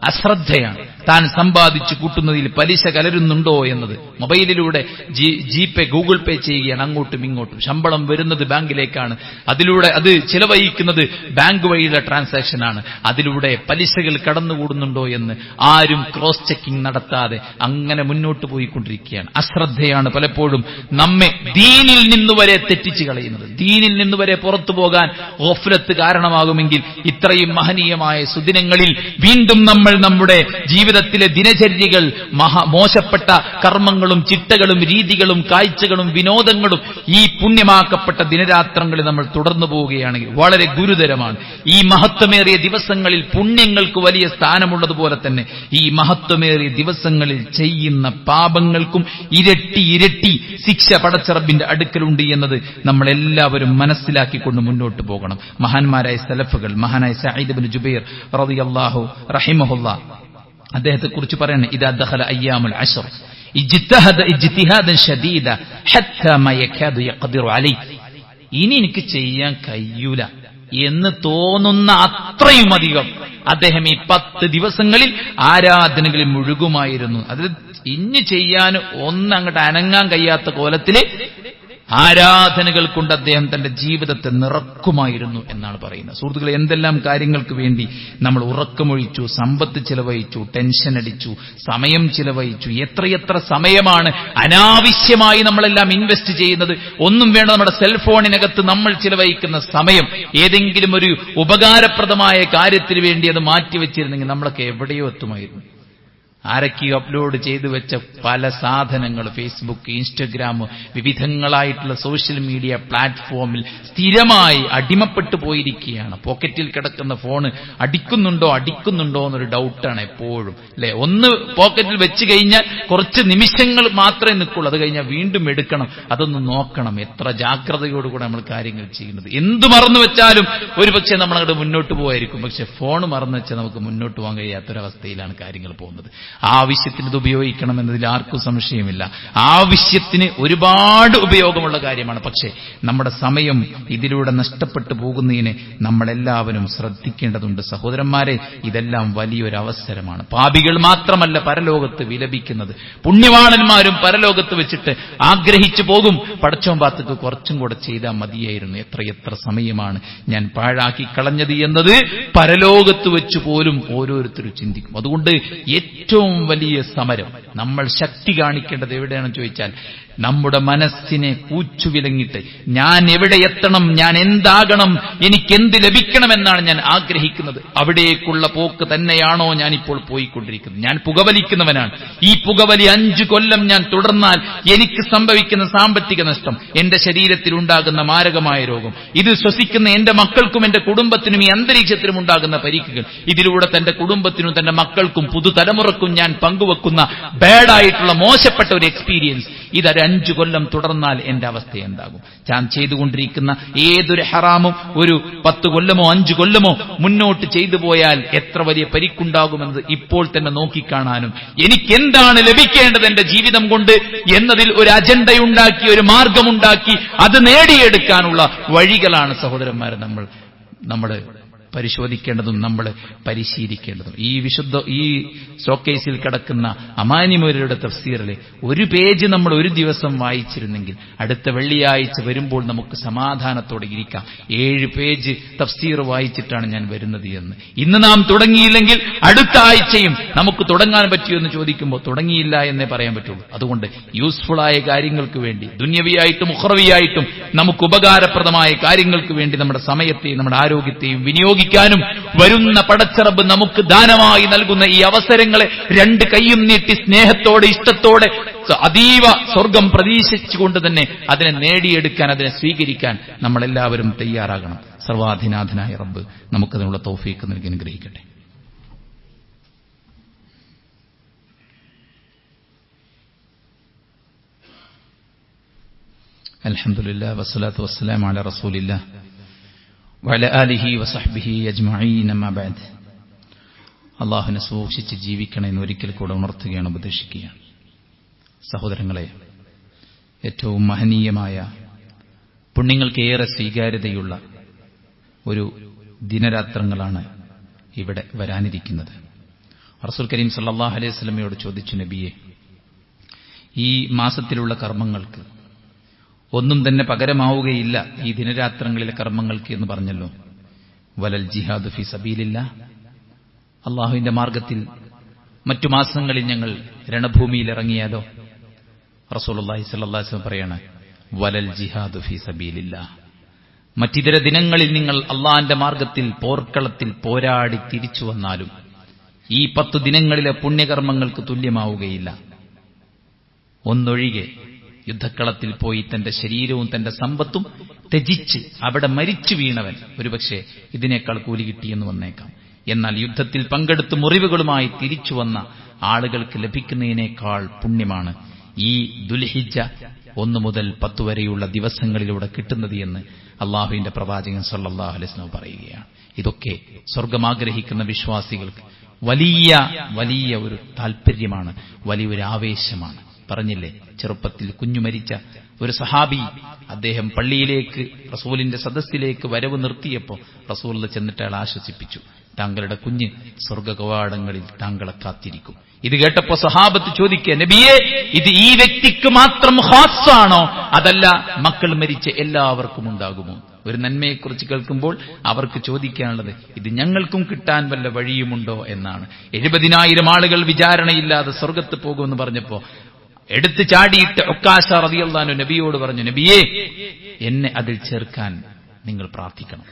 അശ്രദ്ധയാണ്. താൻ സമ്പാദിച്ചു കൂട്ടുന്നതിൽ പലിശ കലരുന്നുണ്ടോ എന്നത്. മൊബൈലിലൂടെ ജിപേ, ഗൂഗിൾ പേ ചെയ്യുകയാണ് അങ്ങോട്ടും ഇങ്ങോട്ടും. ശമ്പളം വരുന്നത് ബാങ്കിലേക്കാണ്, അതിലൂടെ അത് ചിലവഴിക്കുന്നത് ബാങ്ക് വഴിയുള്ള ട്രാൻസാക്ഷനാണ്. അതിലൂടെ പലിശകൾ കടന്നുകൂടുന്നുണ്ടോ എന്ന് ആരും ക്രോസ് ചെക്കിംഗ് നടത്താതെ അങ്ങനെ മുന്നോട്ട് പോയിക്കൊണ്ടിരിക്കുകയാണ്. അശ്രദ്ധയാണ് പലപ്പോഴും നമ്മെ ദീനിൽ നിന്നുവരെ തെറ്റിച്ച് കളയുന്നത്. ദീനിൽ നിന്നുവരെ പുറത്തു പോകാൻ ഗഫ്ലത്ത് കാരണമാകുമെങ്കിൽ ഇത്രയും മഹനീയമായ സുദിനങ്ങളിൽ വീണ്ടും നമ്മൾ നമ്മുടെ ജീവിതത്തിലെ ദിനചര്യകൾ, മോശപ്പെട്ട കർമ്മങ്ങളും ചിട്ടകളും രീതികളും കാഴ്ചകളും വിനോദങ്ങളും ഈ പുണ്യമാക്കപ്പെട്ട ദിനരാത്രങ്ങളിൽ നമ്മൾ തുടർന്നു പോവുകയാണെങ്കിൽ വളരെ ഗുരുതരമാണ്. ഈ മഹത്വമേറിയ ദിവസങ്ങളിൽ പുണ്യങ്ങൾക്ക് വലിയ സ്ഥാനമുള്ളതുപോലെ തന്നെ ഈ മഹത്വമേറിയ ദിവസങ്ങളിൽ ചെയ്യുന്ന പാപങ്ങൾക്കും ഇരട്ടി ഇരട്ടി ശിക്ഷ പടച്ചറബിന്റെ അടുക്കലുണ്ട് എന്നത് നമ്മളെല്ലാവരും മനസ്സിലാക്കിക്കൊണ്ട് മുന്നോട്ട് പോകണം. മഹാന്മാരായ സലഫുകൾ, മഹാനായ സഈദ് ഇബ്നു ജുബൈർ റളിയല്ലാഹു റഹിമഹുല്ലാഹ് അദ്ദേഹത്തെക്കുറിച്ച് പറയണേ, ഇദാ ദഖല അയ്യാമുൽ അശ്ർ ഇജ്തഹദ ഇജ്തിഹാദൻ ശദീദ ഹത്താ മാ യകാദു യഖ്ദിറു അലൈഹി. ഇനി എനിക്ക് ചെയ്യാൻ കഴിയൂല എന്ന് തോന്നുന്ന അത്രയും അധികം അദ്ദേഹം ഈ 10 ദിവസങ്ങളിൽ ആരാധനകളിൽ മുഴുകുമായിരുന്നു. അതിൽ ഇനി ചെയ്യാൻ ഒന്നങ്ങോട്ട് അനങ്ങാൻ കഴിയാത്ത കോലത്തില് ആരാധനകൾ കൊണ്ട് അദ്ദേഹം തന്റെ ജീവിതത്തെ നിറക്കുമായിരുന്നു എന്നാണ് പറയുന്നത്. സുഹൃത്തുക്കളെ, എന്തെല്ലാം കാര്യങ്ങൾക്ക് വേണ്ടി നമ്മൾ ഉറക്കമൊഴിച്ചു, സമ്പത്ത് ചിലവഴിച്ചു, ടെൻഷൻ അടിച്ചു, സമയം ചിലവഴിച്ചു. എത്രയെത്ര സമയമാണ് അനാവശ്യമായി നമ്മളെല്ലാം ഇൻവെസ്റ്റ് ചെയ്യുന്നത്. ഒന്നും വേണ്ട, നമ്മുടെ സെൽഫോണിനകത്ത് നമ്മൾ ചിലവഴിക്കുന്ന സമയം ഏതെങ്കിലും ഒരു ഉപകാരപ്രദമായ കാര്യത്തിന് വേണ്ടി അത് മാറ്റിവെച്ചിരുന്നെങ്കിൽ നമ്മളൊക്കെ എവിടെയോ എത്തുമായിരുന്നു. ആരൊക്കെ അപ്ലോഡ് ചെയ്തു വെച്ച പല സാധനങ്ങൾ, ഫേസ്ബുക്ക്, ഇൻസ്റ്റഗ്രാം, വിവിധങ്ങളായിട്ടുള്ള സോഷ്യൽ മീഡിയ പ്ലാറ്റ്ഫോമിൽ സ്ഥിരമായി അടിമപ്പെട്ടു പോയിരിക്കുകയാണ്. പോക്കറ്റിൽ കിടക്കുന്ന ഫോണ് അടിക്കുന്നുണ്ടോ എന്നൊരു ഡൗട്ടാണ് എപ്പോഴും, അല്ലെ? ഒന്ന് പോക്കറ്റിൽ വെച്ച് കഴിഞ്ഞാൽ കുറച്ച് നിമിഷങ്ങൾ മാത്രമേ നിൽക്കുള്ളൂ, അത് കഴിഞ്ഞാൽ വീണ്ടും എടുക്കണം, അതൊന്ന് നോക്കണം. എത്ര ജാഗ്രതയോടുകൂടെ നമ്മൾ കാര്യങ്ങൾ ചെയ്യുന്നത്. എന്ത് മറന്നു വെച്ചാലും ഒരു പക്ഷേ നമ്മളങ്ങോട്ട് മുന്നോട്ട് പോകായിരിക്കും, പക്ഷെ ഫോൺ മറന്നു വെച്ചാൽ നമുക്ക് മുന്നോട്ട് പോകാൻ കഴിയാത്തൊരവസ്ഥയിലാണ് കാര്യങ്ങൾ പോകുന്നത്. ആവശ്യത്തിന് ഇത് ഉപയോഗിക്കണം എന്നതിൽ ആർക്കും സംശയമില്ല. ആവശ്യത്തിന് ഒരുപാട് ഉപയോഗമുള്ള കാര്യമാണ്. പക്ഷേ നമ്മുടെ സമയം ഇതിലൂടെ നഷ്ടപ്പെട്ടു പോകുന്നതിനെ നമ്മളെല്ലാവരും ശ്രദ്ധിക്കേണ്ടതുണ്ട്. സഹോദരന്മാരെ, ഇതെല്ലാം വലിയൊരു അവസരമാണ്. പാപികൾ മാത്രമല്ല പരലോകത്ത് വിലപിക്കുന്നത്, പുണ്യവാളന്മാരും പരലോകത്ത് വെച്ചിട്ട് ആഗ്രഹിച്ചു പോകും, പടച്ചോൻ പാത്തക്ക് കുറച്ചും കൂടെ ചെയ്താൽ മതിയായിരുന്നു, എത്രയെത്ര സമയമാണ് ഞാൻ പാഴാക്കി കളഞ്ഞത് എന്നത് പരലോകത്ത് വെച്ച് പോലും ഓരോരുത്തരും ചിന്തിക്കും. അതുകൊണ്ട് ഏറ്റവും വലിയ സമരം നമ്മൾ ശക്തി കാണിക്കേണ്ടത് എവിടെയാണെന്ന് ചോദിച്ചാൽ, നമ്മുടെ മനസ്സിനെ കൂച്ചുവിലങ്ങിട്ട് ഞാൻ എവിടെ എത്തണം, ഞാൻ എന്താകണം, എനിക്കെന്ത് ലഭിക്കണമെന്നാണ് ഞാൻ ആഗ്രഹിക്കുന്നത്, അവിടേക്കുള്ള പോക്ക് തന്നെയാണോ ഞാനിപ്പോൾ പോയിക്കൊണ്ടിരിക്കുന്നത്? ഞാൻ പുകവലിക്കുന്നവനാണ്. ഈ പുകവലി 5 കൊല്ലം ഞാൻ തുടർന്നാൽ എനിക്ക് സംഭവിക്കുന്ന സാമ്പത്തിക നഷ്ടം, എന്റെ ശരീരത്തിൽ ഉണ്ടാകുന്ന മാരകമായ രോഗം, ഇത് ശ്വസിക്കുന്ന എന്റെ മക്കൾക്കും എന്റെ കുടുംബത്തിനും ഈ അന്തരീക്ഷത്തിനും ഉണ്ടാകുന്ന പരിക്കുകൾ, ഇതിലൂടെ തന്റെ കുടുംബത്തിനും തന്റെ മക്കൾക്കും പുതുതലമുറക്കും ഞാൻ പങ്കുവെക്കുന്ന ബാഡായിട്ടുള്ള മോശപ്പെട്ട ഒരു എക്സ്പീരിയൻസ്, ഇതൊരു 5 കൊല്ലം തുടർന്നാൽ എന്റെ അവസ്ഥ എന്താകും? ഞാൻ ചെയ്തുകൊണ്ടിരിക്കുന്ന ഏതൊരു ഹറാമും ഒരു 10 കൊല്ലമോ 5 കൊല്ലമോ മുന്നോട്ട് ചെയ്തു പോയാൽ എത്ര വലിയ പരിക്കുണ്ടാകുമെന്നത് ഇപ്പോൾ തന്നെ നോക്കിക്കാണാനും, എനിക്കെന്താണ് ലഭിക്കേണ്ടത് എന്റെ ജീവിതം കൊണ്ട് എന്നതിൽ ഒരു അജണ്ടയുണ്ടാക്കി, ഒരു മാർഗമുണ്ടാക്കി അത് നേടിയെടുക്കാനുള്ള വഴികളാണ് സഹോദരന്മാരെ നമ്മൾ പരിശോധിക്കേണ്ടതും നമ്മൾ പരിശീലിക്കേണ്ടതും. ഈ ഷോക്കേസിൽ കിടക്കുന്ന അമാനിമൂലരുടെ തഫ്സീറിലെ ഒരു പേജ് നമ്മൾ ഒരു ദിവസം വായിച്ചിരുന്നെങ്കിൽ അടുത്ത വെള്ളിയാഴ്ച വരുമ്പോൾ നമുക്ക് സമാധാനത്തോടെ ഇരിക്കാം. 7 പേജ് തഫ്സീർ വായിച്ചിട്ടാണ് ഞാൻ വരുന്നത് എന്ന്. ഇന്ന് നാം തുടങ്ങിയില്ലെങ്കിൽ അടുത്ത ആഴ്ചയും നമുക്ക് തുടങ്ങാൻ പറ്റിയോ എന്ന് ചോദിക്കുമ്പോൾ തുടങ്ങിയില്ല എന്നേ പറയാൻ പറ്റുള്ളൂ. അതുകൊണ്ട് യൂസ്ഫുള്ളായ കാര്യങ്ങൾക്ക് വേണ്ടി, ദുന്യവിയായിട്ടും ഉഖ്റവിയായിട്ടും നമുക്ക് ഉപകാരപ്രദമായ കാര്യങ്ങൾക്ക് വേണ്ടി നമ്മുടെ സമയത്തെയും നമ്മുടെ ആരോഗ്യത്തെയും വിനിയോഗിക്കാനും വരുന്ന പടച്ചറബ് നമുക്ക് ദാനമായി നൽകുന്ന ഈ അവസരങ്ങളെ 2 കൈയും നീട്ടി സ്നേഹത്തോടെ ഇഷ്ടത്തോടെ അതീവ സ്വർഗം പ്രതീക്ഷിച്ചുകൊണ്ട് തന്നെ അതിനെ നേടിയെടുക്കാൻ, അതിനെ സ്വീകരിക്കാൻ നമ്മളെല്ലാവരും തയ്യാറാകണം. സർവാധിനാഥനായ റബ്ബ് നമുക്കതിനുള്ള തൗഫീഖ് നൽകി അനുഗ്രഹിക്കട്ടെ. അൽഹംദുലില്ലാഹ് വസ്സലാത്തു വസ്സലാമു അലാ റസൂലില്ലാഹ് വഅലാ ആലിഹി വസഹ്ബിഹി അജ്മഈൻ. അമ്മാ ബഅദ്. അല്ലാഹുവിനെ സൂക്ഷിച്ച് ജീവിക്കണമെന്ന് ഒരിക്കൽ കൂടെ ഉണർത്തുകയാണ്, ഉപദേശിക്കുകയാണ്. സഹോദരങ്ങളെ, ഏറ്റവും മഹനീയമായ പുണ്യങ്ങൾക്ക് ഏറെ സ്വീകാര്യതയുള്ള ഒരു ദിനരാത്രങ്ങളാണ് ഇവിടെ വരാനിരിക്കുന്നത്. റസൂൽ കരീം സല്ലല്ലാഹു അലൈഹി വസല്ലമയോട് ചോദിച്ചു, നബിയെ, ഈ മാസത്തിലുള്ള കർമ്മങ്ങൾക്ക് ഒന്നും തന്നെ പകരമാവുകയില്ല ഈ ദിനരാത്രങ്ങളിലെ കർമ്മങ്ങൾക്ക് എന്ന് പറഞ്ഞല്ലോ. വലൽ ജിഹാദു ഫീ സബീലില്ലാഹ്, അള്ളാഹുവിന്റെ മാർഗത്തിൽ മറ്റു മാസങ്ങളിൽ ഞങ്ങൾ രണഭൂമിയിൽ ഇറങ്ങിയാലോ? റസൂലുള്ളാഹി സ്വല്ലല്ലാഹു അലൈഹി വസല്ലം പറയാണ്, വലൽ ജിഹാദു ഫീ സബീലില്ലാഹ്, മറ്റിതര ദിനങ്ങളിൽ നിങ്ങൾ അള്ളാഹിന്റെ മാർഗത്തിൽ പോർക്കളത്തിൽ പോരാടി തിരിച്ചു വന്നാലും ഈ 10 ദിനങ്ങളിലെ പുണ്യകർമ്മങ്ങൾക്ക് തുല്യമാവുകയില്ല. ഒന്നൊഴികെ യുദ്ധക്കളത്തിൽ പോയി തന്റെ ശരീരവും തന്റെ സമ്പത്തും ത്യജിച്ച് അവിടെ മരിച്ചു വീണവൻ ഒരുപക്ഷെ ഇതിനേക്കാൾ കൂലി കിട്ടിയെന്ന് വന്നേക്കാം. എന്നാൽ യുദ്ധത്തിൽ പങ്കെടുത്ത് മുറിവുകളുമായി തിരിച്ചു വന്ന ആളുകൾക്ക് ലഭിക്കുന്നതിനേക്കാൾ പുണ്യമാണ് ഈ ദുൽഹിജ്ജ 1 മുതൽ 10 വരെയുള്ള ദിവസങ്ങളിലൂടെ കിട്ടുന്നത് എന്ന് അള്ളാഹുവിന്റെ പ്രവാചകൻ സല്ലല്ലാഹു അലൈഹി വസല്ലം പറയുകയാണ്. ഇതൊക്കെ സ്വർഗമാഗ്രഹിക്കുന്ന വിശ്വാസികൾക്ക് വലിയ വലിയ ഒരു താല്പര്യമാണ്, വലിയൊരു ആവേശമാണ്. പറഞ്ഞില്ലേ, ചെറുപ്പത്തിൽ കുഞ്ഞു മരിച്ച ഒരു സഹാബി, അദ്ദേഹം പള്ളിയിലേക്ക് റസൂലിന്റെ സദസ്സിലേക്ക് വരവ് നിർത്തിയപ്പോൾ റസൂൽ ചെന്നിട്ട് അയാൾ ആശ്വസിപ്പിച്ചു, താങ്കളുടെ കുഞ്ഞ് സ്വർഗകവാടങ്ങളിൽ താങ്കളെ കാത്തിരിക്കും. ഇത് കേട്ടപ്പോ സഹാബത്ത് ചോദിക്കുക, നബിയെ, ഇത് ഈ വ്യക്തിക്ക് മാത്രം ഖാസ്സാണോ, അതല്ല മക്കൾ മരിച്ച എല്ലാവർക്കും ഉണ്ടാകുമോ? ഒരു നന്മയെക്കുറിച്ച് കേൾക്കുമ്പോൾ അവർക്ക് ചോദിക്കാനുള്ളത് ഇത് ഞങ്ങൾക്കും കിട്ടാൻ വല്ല വഴിയുമുണ്ടോ എന്നാണ്. 70,000 ആളുകൾ വിചാരണയില്ലാതെ സ്വർഗത്ത് പോകുമെന്ന് പറഞ്ഞപ്പോ എടുത്തു ചാടിയിട്ട് ഉക്കാശ റളിയല്ലാഹു അൻഹു നബിയോട് പറഞ്ഞു, നബിയെ, എന്നെ അതിൽ ചേർക്കാൻ നിങ്ങൾ പ്രാർത്ഥിക്കണം.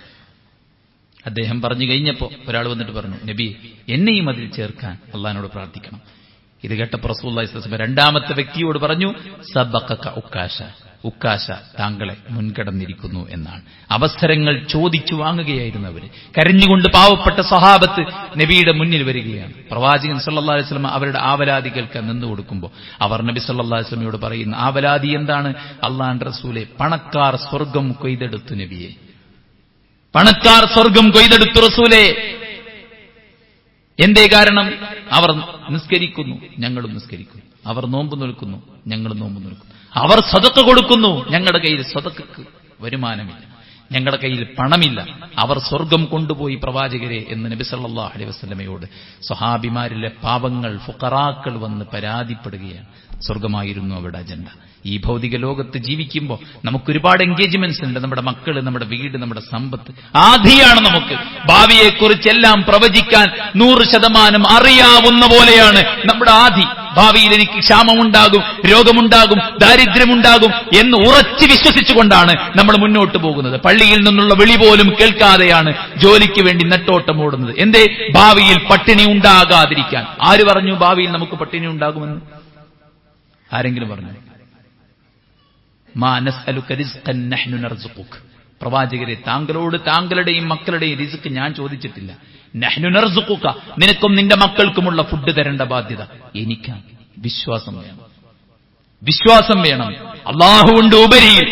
അദ്ദേഹം പറഞ്ഞു കഴിഞ്ഞപ്പോ ഒരാൾ വന്നിട്ട് പറഞ്ഞു, നബി, എന്നെയും അതിൽ ചേർക്കാൻ അള്ളാഹിനോട് പ്രാർത്ഥിക്കണം. ഇത് കേട്ടപ്പോൾ റസൂലുള്ളാഹി സ്വല്ലല്ലാഹു അലൈഹി വസല്ലം രണ്ടാമത്തെ വ്യക്തിയോട് പറഞ്ഞു, സബഖക ഉക്കാശ, ഉക്കാശ താങ്കളെ മുൻകടന്നിരിക്കുന്നു എന്നാണ്. അവസരങ്ങൾ ചോദിച്ചു വാങ്ങുകയായിരുന്നവര്. കരഞ്ഞുകൊണ്ട് പാവപ്പെട്ട സഹാബത്ത് നബിയുടെ മുന്നിൽ വരികയാണ്. പ്രവാചകൻ സല്ലല്ലാഹു അലൈഹി വസല്ലം അവരുടെ ആവലാതി കേൾക്കാൻ നിന്നു കൊടുക്കുമ്പോൾ അവർ നബി സല്ലല്ലാഹു അലൈഹി വസല്ലമയോട് പറയുന്ന ആവലാതി എന്താണ്? അള്ളാഹുവിന്റെ റസൂലെ, പണക്കാർ സ്വർഗം കൊയ്തെടുത്തു നബിയെ, പണക്കാർ സ്വർഗം കൊയ്തെടുത്തു റസൂലേ. എന്തേ കാരണം? അവർ നിസ്കരിക്കുന്നു, ഞങ്ങളും നിസ്കരിക്കുന്നു. അവർ നോമ്പ് നിൽക്കുന്നു, ഞങ്ങളും നോമ്പ് നിൽക്കുന്നു. അവർ സദഖ കൊടുക്കുന്നു, ഞങ്ങളുടെ കയ്യിൽ സദഖക്ക് വരുമാനമില്ല, ഞങ്ങളുടെ കയ്യിൽ പണമില്ല. അവർ സ്വർഗം കൊണ്ടുപോയി പ്രവാചകരെ എന്ന് നബി സല്ലല്ലാഹു അലൈഹി വസല്ലമയോട് സ്വഹാബിമാരിലെ പാവങ്ങൾ, ഫുഖറാക്കൾ വന്ന് പരാതിപ്പെടുകയാണ്. സ്വർഗമായിരുന്നു അവരുടെ അജണ്ട. ഈ ഭൗതിക ലോകത്ത് ജീവിക്കുമ്പോൾ നമുക്കൊരുപാട് എൻഗേജ്മെന്റ്സ് ഉണ്ട്. നമ്മുടെ മക്കള്, നമ്മുടെ വീട്, നമ്മുടെ സമ്പത്ത് ആധിയാണ്. നമുക്ക് ഭാവിയെക്കുറിച്ചെല്ലാം പ്രവചിക്കാൻ 100% അറിയാവുന്ന പോലെയാണ് നമ്മുടെ ആധി. ഭാവിയിൽ എനിക്ക് ക്ഷാമമുണ്ടാകും, രോഗമുണ്ടാകും, ദാരിദ്ര്യമുണ്ടാകും എന്ന് ഉറച്ചു വിശ്വസിച്ചുകൊണ്ടാണ് നമ്മൾ മുന്നോട്ട് പോകുന്നത്. പള്ളിയിൽ നിന്നുള്ള വിളി പോലും കേൾക്കാതെയാണ് ജോലിക്ക് വേണ്ടി നെട്ടോട്ടം ഓടുന്നത്. എന്തേ? ഭാവിയിൽ പട്ടിണി ഉണ്ടാകാതിരിക്കാൻ. ആര് പറഞ്ഞു ഭാവിയിൽ നമുക്ക് പട്ടിണി ഉണ്ടാകുമെന്ന്? ആരെങ്കിലും പറഞ്ഞു? മാ നസ്അലുക റിസ്ഖൻ നഹ്നു നർസുഖുക, പ്രവാചകരെ, താങ്കളോട് താങ്കളുടെയും മക്കളുടെയും റിസ്ക് ഞാൻ ചോദിച്ചിട്ടില്ല. നഹ്നു നർസുഖുക, നിനക്കും നിന്റെ മക്കൾക്കുമുള്ള ഫുഡ് തരേണ്ട ബാധ്യത എനിക്കാണ്. വിശ്വാസം വേണം, വിശ്വാസം വേണം. അല്ലാഹുവിന്റെ ഉപരിയിൽ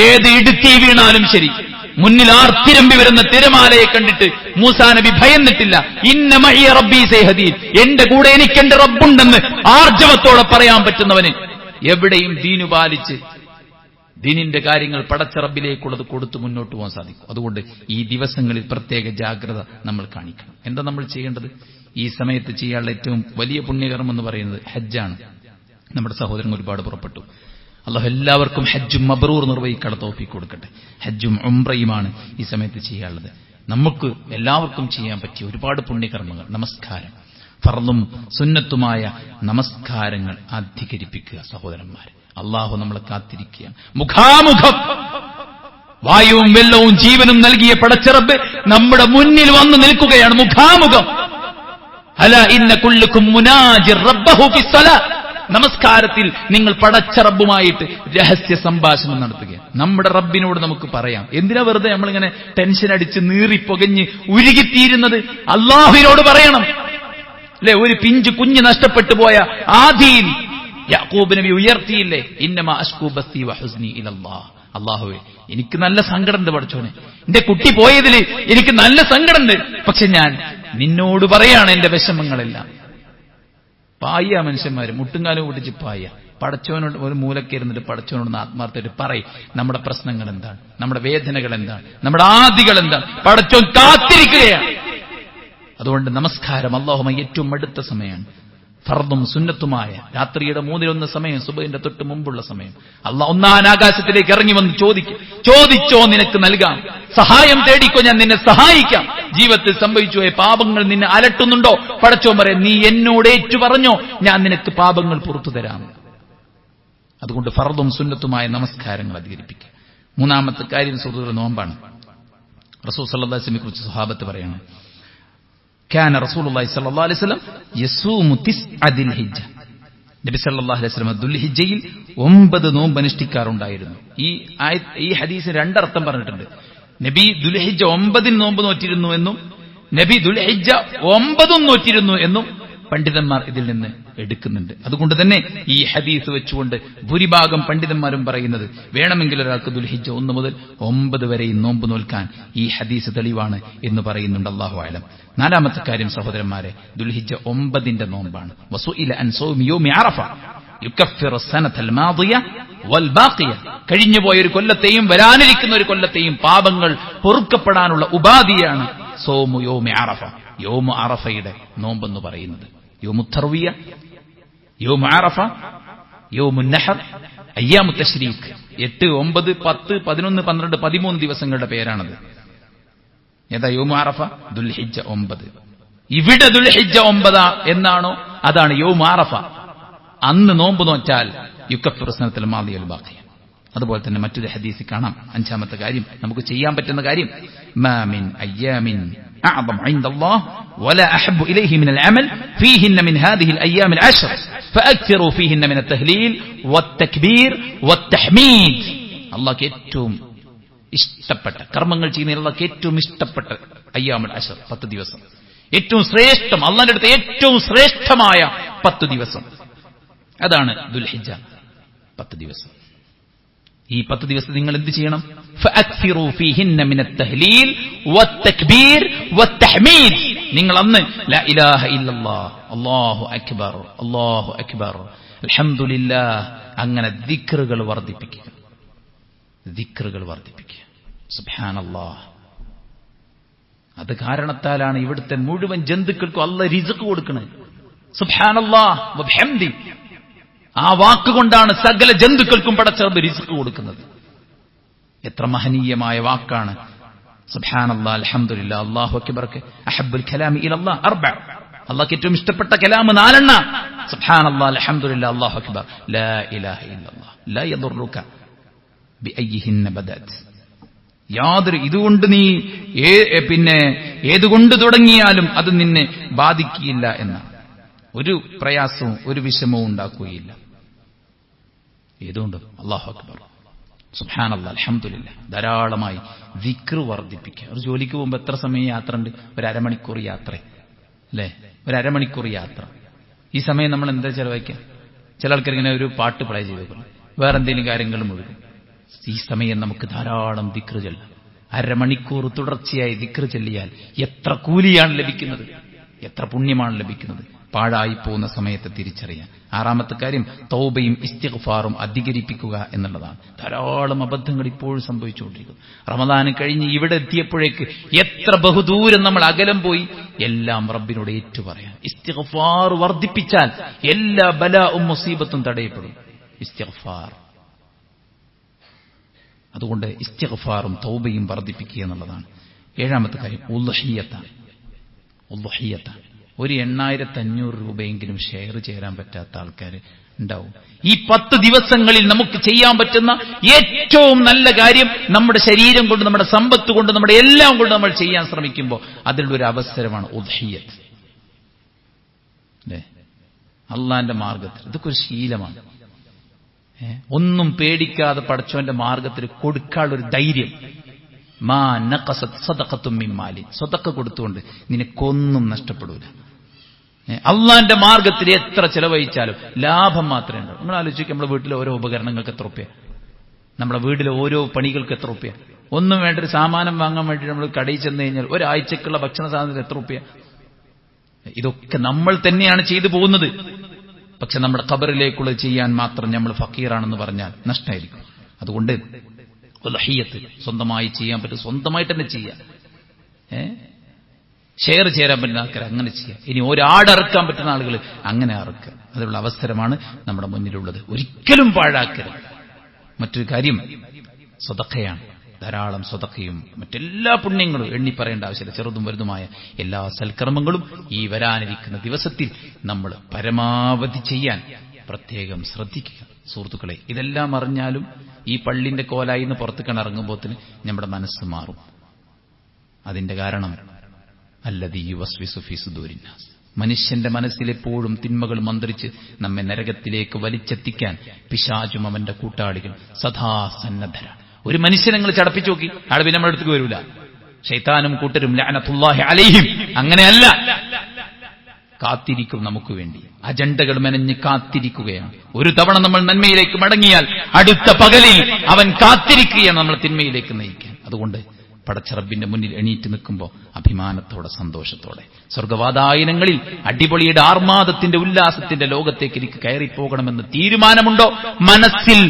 ഏത് ഇടുത്തി വീണാലും ശരി, മുന്നിൽ ആർത്തിരമ്പി വരുന്ന തിരമാലയെ കണ്ടിട്ട് മൂസാ നബി ഭയന്നിട്ടില്ല. ഇന്ന മഇയ റബ്ബി സയഹദീൻ, എന്റെ കൂടെ എനിക്ക് എന്റെ റബ്ബുണ്ടെന്ന് ആർജവത്തോടെ പറയാൻ പറ്റുന്നവന് എവിടെയും ദീനു പാലിച്ച് ദീനിന്റെ കാര്യങ്ങൾ പടച്ച റബ്ബിലേക്കുള്ളത് കൊടുത്തു മുന്നോട്ട് പോകാൻ സാധിക്കും. അതുകൊണ്ട് ഈ ദിവസങ്ങളിൽ പ്രത്യേക ജാഗ്രത നമ്മൾ കാണിക്കണം. എന്താ നമ്മൾ ചെയ്യേണ്ടത്? ഈ സമയത്ത് ചെയ്യാനുള്ള ഏറ്റവും വലിയ പുണ്യകർമ്മം എന്ന് പറയുന്നത് ഹജ്ജാണ്. നമ്മുടെ സഹോദരൻ ഒരുപാട് പുറപ്പെട്ടു. അല്ലാഹു എല്ലാവർക്കും ഹജ്ജും മബ്രൂർ നിർവഹിക്കാനുള്ള തൗഫീഖ് കൊടുക്കട്ടെ. ഹജ്ജും ഉംറയുമാണ് ഈ സമയത്ത് ചെയ്യാനുള്ളത്. നമുക്ക് എല്ലാവർക്കും ചെയ്യാൻ പറ്റിയ ഒരുപാട് പുണ്യകർമ്മങ്ങൾ, നമസ്കാരം, ഫർളും സുന്നത്തുമായ നമസ്കാരങ്ങൾ അധികരിപ്പിക്കുക. സഹോദരന്മാരെ, അള്ളാഹു നമ്മളെ കാത്തിരിക്കുകയാണ്. മുഖാമുഖം വായുവും വെള്ളവും ജീവനും നൽകിയ പടച്ചറബ് നമ്മുടെ മുന്നിൽ വന്നു നിൽക്കുകയാണ്. മുഖാമുഖം. അല ഇന്ന കുല്ലുക്കും മുനാജിർ റബ്ബഹു ഫിസ്സലാ, നമസ്കാരത്തിൽ നിങ്ങൾ പടച്ചറബുമായിട്ട് രഹസ്യ സംഭാഷണം നടത്തുകയാണ്. നമ്മുടെ റബ്ബിനോട് നമുക്ക് പറയാം. എന്തിനാ വെറുതെ നമ്മളിങ്ങനെ ടെൻഷൻ അടിച്ച് നീറി പൊകഞ്ഞ് ഉരുകിത്തീരുന്നത്? അള്ളാഹുവിനോട് പറയണം. അല്ലെ, ഒരു പിഞ്ചു കുഞ്ഞ് നഷ്ടപ്പെട്ടു പോയ ആദിയിൽ യാക്കൂബ് നബി ഉയർത്തിയില്ലേ, ഇന്നമാ അശ്കൂ ബസ്തി വഹുസ്നി ഇലല്ലാഹ്, അള്ളാഹുവേ, എനിക്ക് നല്ല സങ്കടമുണ്ട് പഠിച്ചോനെ, എന്റെ കുട്ടി പോയതിൽ എനിക്ക് നല്ല സങ്കടമുണ്ട്, പക്ഷെ ഞാൻ നിന്നോട് പറയാണ് എന്റെ വിഷമങ്ങളെല്ലാം. പായ മനുഷ്യന്മാര് മുട്ടുംകാലും പിടിച്ച് പായ. പടച്ചവനോട് ഒരു മൂലക്കിരുന്നിട്ട് പടച്ചവനോട് ആത്മാർത്ഥമായിട്ട് പറയും, നമ്മുടെ പ്രശ്നങ്ങൾ എന്താണ്, നമ്മുടെ വേദനകൾ എന്താണ്, നമ്മുടെ ആദികൾ എന്താണ്. പടച്ചവൻ കാത്തിരിക്കുകയാണ്. അതുകൊണ്ട് നമസ്കാരം അല്ലാഹുമായി ഏറ്റവും അടുത്ത സമയമാണ്. ഫർദും സുന്നത്തുമായ രാത്രിയുടെ 1/3 സമയം, സുബഹിന്റെ തൊട്ട് മുമ്പുള്ള സമയം. അല്ലാഹ് ഒന്നാം ആകാശത്തിലേക്ക് ഇറങ്ങി വന്ന് ചോദിച്ചോ നിനക്ക് നൽകാം, സഹായം തേടിക്കോ ഞാൻ നിന്നെ സഹായിക്കാം. ജീവിതത്തിൽ സംഭവിച്ചുപോയ പാപങ്ങൾ നിന്നെ അലട്ടുന്നുണ്ടോ? പടച്ചോൻ പറയാം, നീ എന്നോട് ഏറ്റു പറഞ്ഞോ, ഞാൻ നിനക്ക് പാപങ്ങൾ പുറത്തു തരാം. അതുകൊണ്ട് ഫർദും സുന്നത്തുമായ നമസ്കാരങ്ങൾ അധികരിപ്പിക്കുക. 3-ാമത്തെ കാര്യം സുഹൃത്തുക്കളെ നോമ്പാണ്. റസൂൽ സല്ലല്ലാഹു അലൈഹി വസല്ലമയെ കുറിച്ച് സ്വഹാബത്ത് പറയാണ്, കാന റസൂലുള്ളാഹി സ്വല്ലല്ലാഹു അലൈഹി വസല്ലം യസൂമു തിസ്അ ദിൽഹിജ്ജ. നബി സല്ലല്ലാഹു അലൈഹി വസല്ലം ദുൽഹിജ്ജയിൽ 9 നോമ്പ് അനുഷ്ഠിക്കാറുണ്ടായിരുന്നു. ഈ ഹദീസിന് 2 അർത്ഥം പറഞ്ഞിട്ടുണ്ട്. നബി ദുൽഹിജ്ജ 9 നോമ്പ് നോറ്റിരുന്നു എന്നും നബി ദുൽഹിജ്ജ 9 നോറ്റിരുന്നു എന്നും പണ്ഡിതന്മാർ ഇതിൽ നിന്ന് എടുക്കുന്നുണ്ട്. അതുകൊണ്ട് തന്നെ ഈ ഹദീസ് വെച്ചുകൊണ്ട് ഭൂരിഭാഗം പണ്ഡിതന്മാരും പറയുന്നത്, വേണമെങ്കിൽ ഒരാൾക്ക് ദുൽഹിജ്ജ 1 മുതൽ 9 വരെയും നോമ്പ് നോൽക്കാൻ ഈ ഹദീസ് തെളിവാണ് എന്ന് പറയുന്നുണ്ട്. അല്ലാഹു അഅലം. 4-ാമത്തെ കാര്യം സഹോദരന്മാരെ, ദുൽഹിജ്ജ 9ന്റെ നോമ്പാണ്. വസുഇല അൻ സൗമി യൗമി അറഫ യുകഫിറു സനതൽ മാദിയ വൽ ബാഖിയ. കഴിഞ്ഞുപോയ ഒരു കൊല്ലത്തെയും വരാനിരിക്കുന്ന ഒരു കൊല്ലത്തെയും പാപങ്ങൾ പൊറുക്കപ്പെടാനുള്ള ഉപാധിയാണ് സൗമു യൗമി അറഫ, യൗമു അറഫയുടെ നോമ്പെന്ന് പറയുന്നത്. യൗമു തർവിയ, യൗമു അറഫ, യൗമു നഹർ, അയ്യാമു തശ്രീഖ്. 8, 9, 10, 11, 12, 13 ദിവസങ്ങളുടെ പേരാണത്. ഏതാ യൗമു അറഫ? ദുൽഹിജ്ജ 9. ഇവിടെ ദുൽഹിജ്ജ 9 എന്നാണോ അതാണ് യൗമു അറഫ. അന്ന് നോമ്പ് നോറ്റാൽ യുകഫിറു സനതൽ മാദിയ വൽ ബാഖിയ. അതുപോലെ തന്നെ മറ്റൊരു ഹദീസിൽ കാണാം. 5-ാമത്തെ കാര്യം, നമുക്ക് ചെയ്യാൻ പറ്റുന്ന കാര്യം, മാ മിൻ അയ്യാമിൻ أعظم عند الله ولا أحب إليه من العمل فيهن من هذه الأيام العشر فأكثروا فيهن من التهليل والتكبير والتحميد. അല്ലാഹുവിന് ഏറ്റവും ഇഷ്ടപ്പെട്ട കർമ്മങ്ങൾ ചെയ്യുന്ന അല്ലാഹുവിന് ഏറ്റവും ഇഷ്ടപ്പെട്ട അയ്യാമുൽ അശർ 10 ദിവസം, ഏറ്റവും ശ്രേഷ്ഠം, അല്ലാഹുവിന്റെ അടുത്ത് ഏറ്റവും ശ്രേഷ്ഠമായ 10 ദിവസം, അതാണ് ദുൽഹിജ്ജ 10 ദിവസം. ഈ 10 ദിവസം നിങ്ങൾ എന്ത് ചെയ്യണം? ഫഅക്സിറു ഫീഹിന്ന മിനത് തഹ്ലീൽ വത്തക്ബീർ വത്തഹ്മീദ്. നിങ്ങൾ അന്ന് ലാ ഇലാഹ ഇല്ലല്ലാഹ്, അല്ലാഹു അക്ബർ, അല്ലാഹു അക്ബർ, അൽഹംദുലില്ലാഹ്, അങ്ങനെ ദിക്റുകൾ വർദ്ധിപ്പിക്കുക, ദിക്റുകൾ വർദ്ധിപ്പിക്കുക. സുബ്ഹാനല്ലാഹ്. അത് കാരണത്താലാണ് ഇവിടുത്തെ മുഴുവൻ ജന്തുക്കൾക്കും അല്ലാഹ് റിസ്ക് കൊടുക്കുന്നത്. സുബ്ഹാനല്ലാഹ് വബിഹംദി, ആ വാക്കുകൊണ്ടാണ് സകല ജന്തുക്കൾക്കും പടച്ചറബ് റിസ്ക് കൊടുക്കുന്നത്. എത്ര മഹനീയമായ വാക്കാണ് സുബ്ഹാനല്ലാഹ്, അൽഹംദുലില്ലാഹ്, അല്ലാഹു അക്ബർ. അഹബ്ബുൽ കലാമി ഇലല്ലാഹ് 4. അല്ലാഹുവിന് ഏറ്റവും ഇഷ്ടപ്പെട്ട കലാം 4. സുബ്ഹാനല്ലാഹ്, അൽഹംദുലില്ലാഹ്, അല്ലാഹു അക്ബർ, ലാ ഇലാഹ ഇല്ലല്ലാഹ്, ലാ യദുറുക ബിഅയ്യിഹിന്ന ബദഅത്. യാതൊരു ഇതുകൊണ്ട് നീ ഏതുകൊണ്ട് തുടങ്ങിയാലും അത് നിന്നെ ബാധിക്കുകയില്ല എന്ന ഒരു പ്രയാസവും ഒരു വിഷമവും ഉണ്ടാക്കുകയില്ല. ഏതുകൊണ്ട്? അല്ലാഹു അക്ബർ, സുബ്ഹാനല്ലാഹ്, അൽഹംദുലില്ലാഹ്. ധാരാളമായി ദിക്ർ വർദ്ധിപ്പിക്കുക. ഒരു ജോലിക്ക് പോകുമ്പോൾ എത്ര സമയം യാത്ര ഉണ്ട്? ഒരു അരമണിക്കൂർ യാത്ര അല്ലേ? ഒരു അരമണിക്കൂർ യാത്ര. ഈ സമയം നമ്മൾ എന്താ ചെലവഴിക്കുക? ചില ആൾക്കാർ ഇങ്ങനെ ഒരു പാട്ട് പ്ലേ ചെയ്തേക്കുന്നു, വേറെ എന്തെങ്കിലും കാര്യങ്ങളും മുഴുവൻ. ഈ സമയം നമുക്ക് ധാരാളം ദിക്ർ ചൊല്ലാം. അരമണിക്കൂർ തുടർച്ചയായി ദിക്ർ ചൊല്ലിയാൽ എത്ര കൂലിയാണ് ലഭിക്കുന്നത്, എത്ര പുണ്യമാണ് ലഭിക്കുന്നത്. പാഴായി പോകുന്ന സമയത്ത് തിരിച്ചറിയാൻ. 6-ാമത്തെ കാര്യം, തൗബയും ഇസ്തിഗ്ഫാറും അധികരിപ്പിക്കുക എന്നുള്ളതാണ്. ധാരാളം അബദ്ധങ്ങൾ ഇപ്പോഴും സംഭവിച്ചുകൊണ്ടിരിക്കുന്നു. റമദാൻ കഴിഞ്ഞ് ഇവിടെ എത്തിയപ്പോഴേക്ക് എത്ര ബഹുദൂരം നമ്മൾ അകലം പോയി. എല്ലാം റബ്ബിനോട് ഏറ്റുപറയാൻ. ഇസ്തിഗ്ഫാർ വർദ്ധിപ്പിച്ചാൽ എല്ലാ ബലാഉം മുസീബത്തും തടയപ്പെടും. ഇസ്തിഗ്ഫാർ. അതുകൊണ്ട് ഇസ്തിഗ്ഫാറും തൗബയും വർദ്ധിപ്പിക്കുക എന്നുള്ളതാണ്. 7-ാമത്തെ കാര്യം ഉളുഹിയ്യത്താണ്. ഉളുഹിയ്യത്താണ്. ഒരു 8,500 രൂപയെങ്കിലും ഷെയർ ചേരാൻ പറ്റാത്ത ആൾക്കാർ ഉണ്ടാവും. ഈ 10 ദിവസങ്ങളിൽ നമുക്ക് ചെയ്യാൻ പറ്റുന്ന ഏറ്റവും നല്ല കാര്യം, നമ്മുടെ ശരീരം കൊണ്ട്, നമ്മുടെ സമ്പത്ത് കൊണ്ട്, നമ്മുടെ എല്ലാം കൊണ്ട് നമ്മൾ ചെയ്യാൻ ശ്രമിക്കുമ്പോൾ അതിനുള്ള ഒരു അവസരമാണ് ഉദ്ഹിയ്യത്ത്. അല്ലേ? അള്ളാന്റെ മാർഗത്തിൽ ഇതൊക്കെ ഒരു ശീലമാണ്. ഒന്നും പേടിക്കാതെ പടച്ചവന്റെ മാർഗത്തിൽ കൊടുക്കാനുള്ളൊരു ധൈര്യം. മാ നഖസത് സദഖത്തും മിൻ മാലി, സദഖ കൊടുത്തുകൊണ്ട് നിനക്കൊന്നും നഷ്ടപ്പെടൂല. അള്ളാന്റെ മാർഗത്തിൽ എത്ര ചെലവഴിച്ചാലും ലാഭം മാത്രമേ ഉണ്ടാവും. നിങ്ങൾ ആലോചിക്കുക, നമ്മുടെ വീട്ടിലെ ഓരോ ഉപകരണങ്ങൾക്ക് എത്ര റുപ്യ, നമ്മുടെ വീട്ടിലെ ഓരോ പണികൾക്ക് എത്ര റുപ്യ. ഒന്നും വേണ്ട, ഒരു സാമാനം വാങ്ങാൻ വേണ്ടി നമ്മൾ കടയിൽ ചെന്ന് കഴിഞ്ഞാൽ ഒരാഴ്ചക്കുള്ള ഭക്ഷണ സാധനത്തിന് എത്ര റുപ്യ. ഇതൊക്കെ നമ്മൾ തന്നെയാണ് ചെയ്തു പോകുന്നത്. പക്ഷെ നമ്മുടെ ഖബറിലേക്കുള്ളത് ചെയ്യാൻ മാത്രം നമ്മൾ ഫക്കീറാണെന്ന് പറഞ്ഞാൽ നഷ്ടമായിരിക്കും. അതുകൊണ്ട് ഉദ്ഹിയ്യത്ത് സ്വന്തമായി ചെയ്യാൻ പറ്റും, സ്വന്തമായിട്ട് തന്നെ ചെയ്യാം. ഷെയർ ചേരാൻ പറ്റുന്ന ആൾക്കാർ അങ്ങനെ ചെയ്യാം. ഇനി ഒരാടറക്കാൻ പറ്റുന്ന ആളുകൾ അങ്ങനെ അറക്കുക. അതിനുള്ള അവസരമാണ് നമ്മുടെ മുന്നിലുള്ളത്. ഒരിക്കലും പാഴാക്കരുത്. മറ്റൊരു കാര്യം സ്വതക്കയാണ്. ധാരാളം സ്വതക്കയും മറ്റെല്ലാ പുണ്യങ്ങളും എണ്ണി പറയേണ്ട ആവശ്യമില്ല. ചെറുതും വലുതുമായ എല്ലാ സൽക്കർമ്മങ്ങളും ഈ വരാനിരിക്കുന്ന ദിവസത്തിൽ നമ്മൾ പരമാവധി ചെയ്യാൻ പ്രത്യേകം ശ്രദ്ധിക്കുക. സുഹൃത്തുക്കളെ, ഇതെല്ലാം അറിഞ്ഞാലും ഈ പള്ളിന്റെ കോലായി നിന്ന് പുറത്തേക്കാണ് ഇറങ്ങുമ്പോത്തിന് നമ്മുടെ മനസ്സ് മാറും. അതിന്റെ കാരണം അല്ലദീ യുവസ്വിസു ഫീ സുദൂരിന്നാസ്, മനുഷ്യന്റെ മനസ്സിലെപ്പോഴും തിന്മകൾ മന്ത്രിച്ച് നമ്മെ നരകത്തിലേക്ക് വലിച്ചെത്തിക്കാൻ പിശാചും അവന്റെ കൂട്ടാളികൾ സദാ സന്നദ്ധരാണ്. ഒരു മനുഷ്യനെ നിങ്ങൾ ചടപ്പിച്ചു നോക്കി, ആൾ പിന്നെ നമ്മുടെ അടുത്തേക്ക് വരൂല. ശൈത്താനും കൂട്ടരും ലഅനത്തുല്ലാഹി അലൈഹിം അങ്ങനെയല്ല, കാത്തിരിക്കും നമുക്ക് വേണ്ടി. അജണ്ടകൾ മെനഞ്ഞ് കാത്തിരിക്കുകയാണ്. ഒരു തവണ നമ്മൾ നന്മയിലേക്ക് മടങ്ങിയാൽ അടുത്ത പകലിൽ അവൻ കാത്തിരിക്കുകയാണ് നമ്മൾ തിന്മയിലേക്ക് നയിക്കാൻ. അതുകൊണ്ട് പടച്ചറബിന്റെ മുന്നിൽ എണീറ്റ് നിൽക്കുമ്പോൾ അഭിമാനത്തോടെ സന്തോഷത്തോടെ സ്വർഗവാതായനങ്ങളിൽ അടിപൊളിയുടെ ആർമാദത്തിന്റെ ഉല്ലാസത്തിന്റെ ലോകത്തേക്ക് എനിക്ക് കയറിപ്പോകണമെന്ന് തീരുമാനമുണ്ടോ, മനസ്സിൽ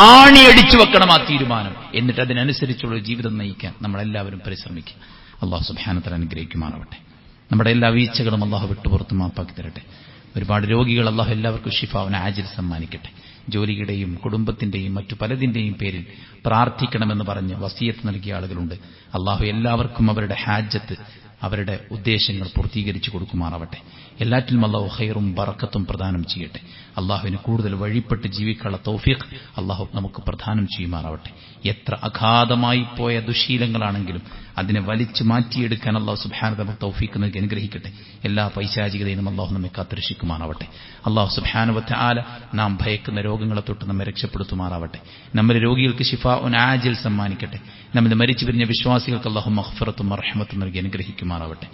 ആണിയടിച്ചു വെക്കണം ആ തീരുമാനം. എന്നിട്ട് അതിനനുസരിച്ചുള്ള ജീവിതം നയിക്കാൻ നമ്മളെല്ലാവരും പരിശ്രമിക്കുക. അല്ലാഹു സുബ്ഹാനഹു വ തആല അനുഗ്രഹിക്കുമാറാവട്ടെ. നമ്മുടെ എല്ലാ വീഴ്ചകളും അല്ലാഹു വിട്ടുപുറത്ത് മാപ്പാക്കി തരട്ടെ. ഒരുപാട് രോഗികൾ അല്ലാഹു എല്ലാവർക്കും ശിഫാവിനെ ആജിൽ സമ്മാനിക്കട്ടെ. ജോലിയുടെയും കുടുംബത്തിന്റെയും മറ്റു പലതിന്റെയും പേരിൽ പ്രാർത്ഥിക്കണമെന്ന് പറഞ്ഞ് വസിയത്ത് നൽകിയ ആളുകളുണ്ട്. അല്ലാഹു എല്ലാവർക്കും അവരുടെ ഹാജത്ത്, അവരുടെ ഉദ്ദേശങ്ങൾ പൂർത്തീകരിച്ചു കൊടുക്കുമാറാവട്ടെ. എല്ലാറ്റിലും അല്ലാഹു ഖൈറും ബറക്കത്തും പ്രദാനം ചെയ്യട്ടെ. അല്ലാഹുവിന് കൂടുതൽ വഴിപ്പെട്ട് ജീവിക്കാനുള്ള തൗഫീഖ് അല്ലാഹു നമുക്ക് പ്രദാനം ചെയ്യുമാറാവട്ടെ. എത്ര അഗാധമായി പോയ ദുശീലങ്ങളാണെങ്കിലും അതിനെ വലിച്ചു മാറ്റിയെടുക്കാൻ അല്ലാഹു സുബ്ഹാനഹു വ തആല തൗഫീഖ് നൽകി അനുഗ്രഹിക്കട്ടെ. എല്ലാ പൈശാചികതയും അല്ലാഹു നമ്മെ കാത്തുരക്ഷിക്കുമാറാവട്ടെ. അല്ലാഹു സുബ്ഹാനഹു വ തആല നാം ഭയക്കുന്ന രോഗങ്ങളെ തൊട്ട് നമ്മെ രക്ഷപ്പെടുത്തുമാറാവട്ടെ. നമ്മുടെ രോഗികൾക്ക് ശിഫാഉൻ ആജിൽ സമ്മാനിക്കട്ടെ. നമ്മുടെ മരിച്ചു പിരിഞ്ഞ വിശ്വാസികൾക്ക് അല്ലാഹു മഗ്ഫിറത്തും റഹ്മത്തും നൽകി അനുഗ്രഹിക്കുമാറാവട്ടെ.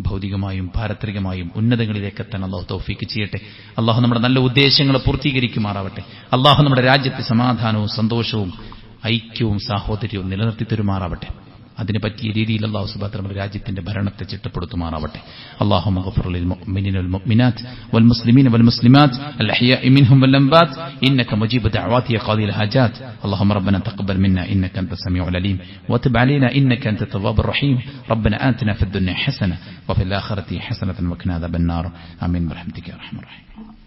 ഭൗതികമായും പാരത്രികമായും ഉന്നതങ്ങളിലേക്ക് എത്താൻ അല്ലാഹു തൗഫീഖ് ചെയ്യട്ടെ. അല്ലാഹു നമ്മുടെ നല്ല ഉദ്ദേശങ്ങളെ പൂർത്തീകരിക്കുമാറാവട്ടെ. അല്ലാഹു നമ്മുടെ രാജ്യത്തെ സമാധാനവും സന്തോഷവും ഐക്യവും സാഹോദര്യവും നിലനിർത്തി തരുമാറാവട്ടെ. അതിന് പറ്റിയ രീതിയിൽ അല്ലാഹു സുബ്ഹാനഹു വ തആല രാജ്യത്തിന്റെ ഭരണത്തെ ചിട്ടപ്പെടുത്തുമാറാവട്ടെ. അല്ലാഹുമ്മ ഗ്ഫിർ ലിൽ മുഅ്മിനീന വൽ മുഅ്മിനാത്ത് വൽ മുസ്ലിമീന വൽ മുസ്ലിമാത്ത് അൽ അഹ്യാഇ മിൻഹും വൽ അംവാത്ത് ഇന്നക മുജീബു ദഅവാതി യാ ഖാദിൽ ഹാജാത്ത്. اللهم ربنا تقبل منا إنك أنت السميع العليم وتب علينا إنك أنت التواب الرحيم. ربنا آتنا في الدنيا حسنة وفي الآخرة حسنة وقنا عذاب النار. آمين برحمتك يا أرحم الراحمين.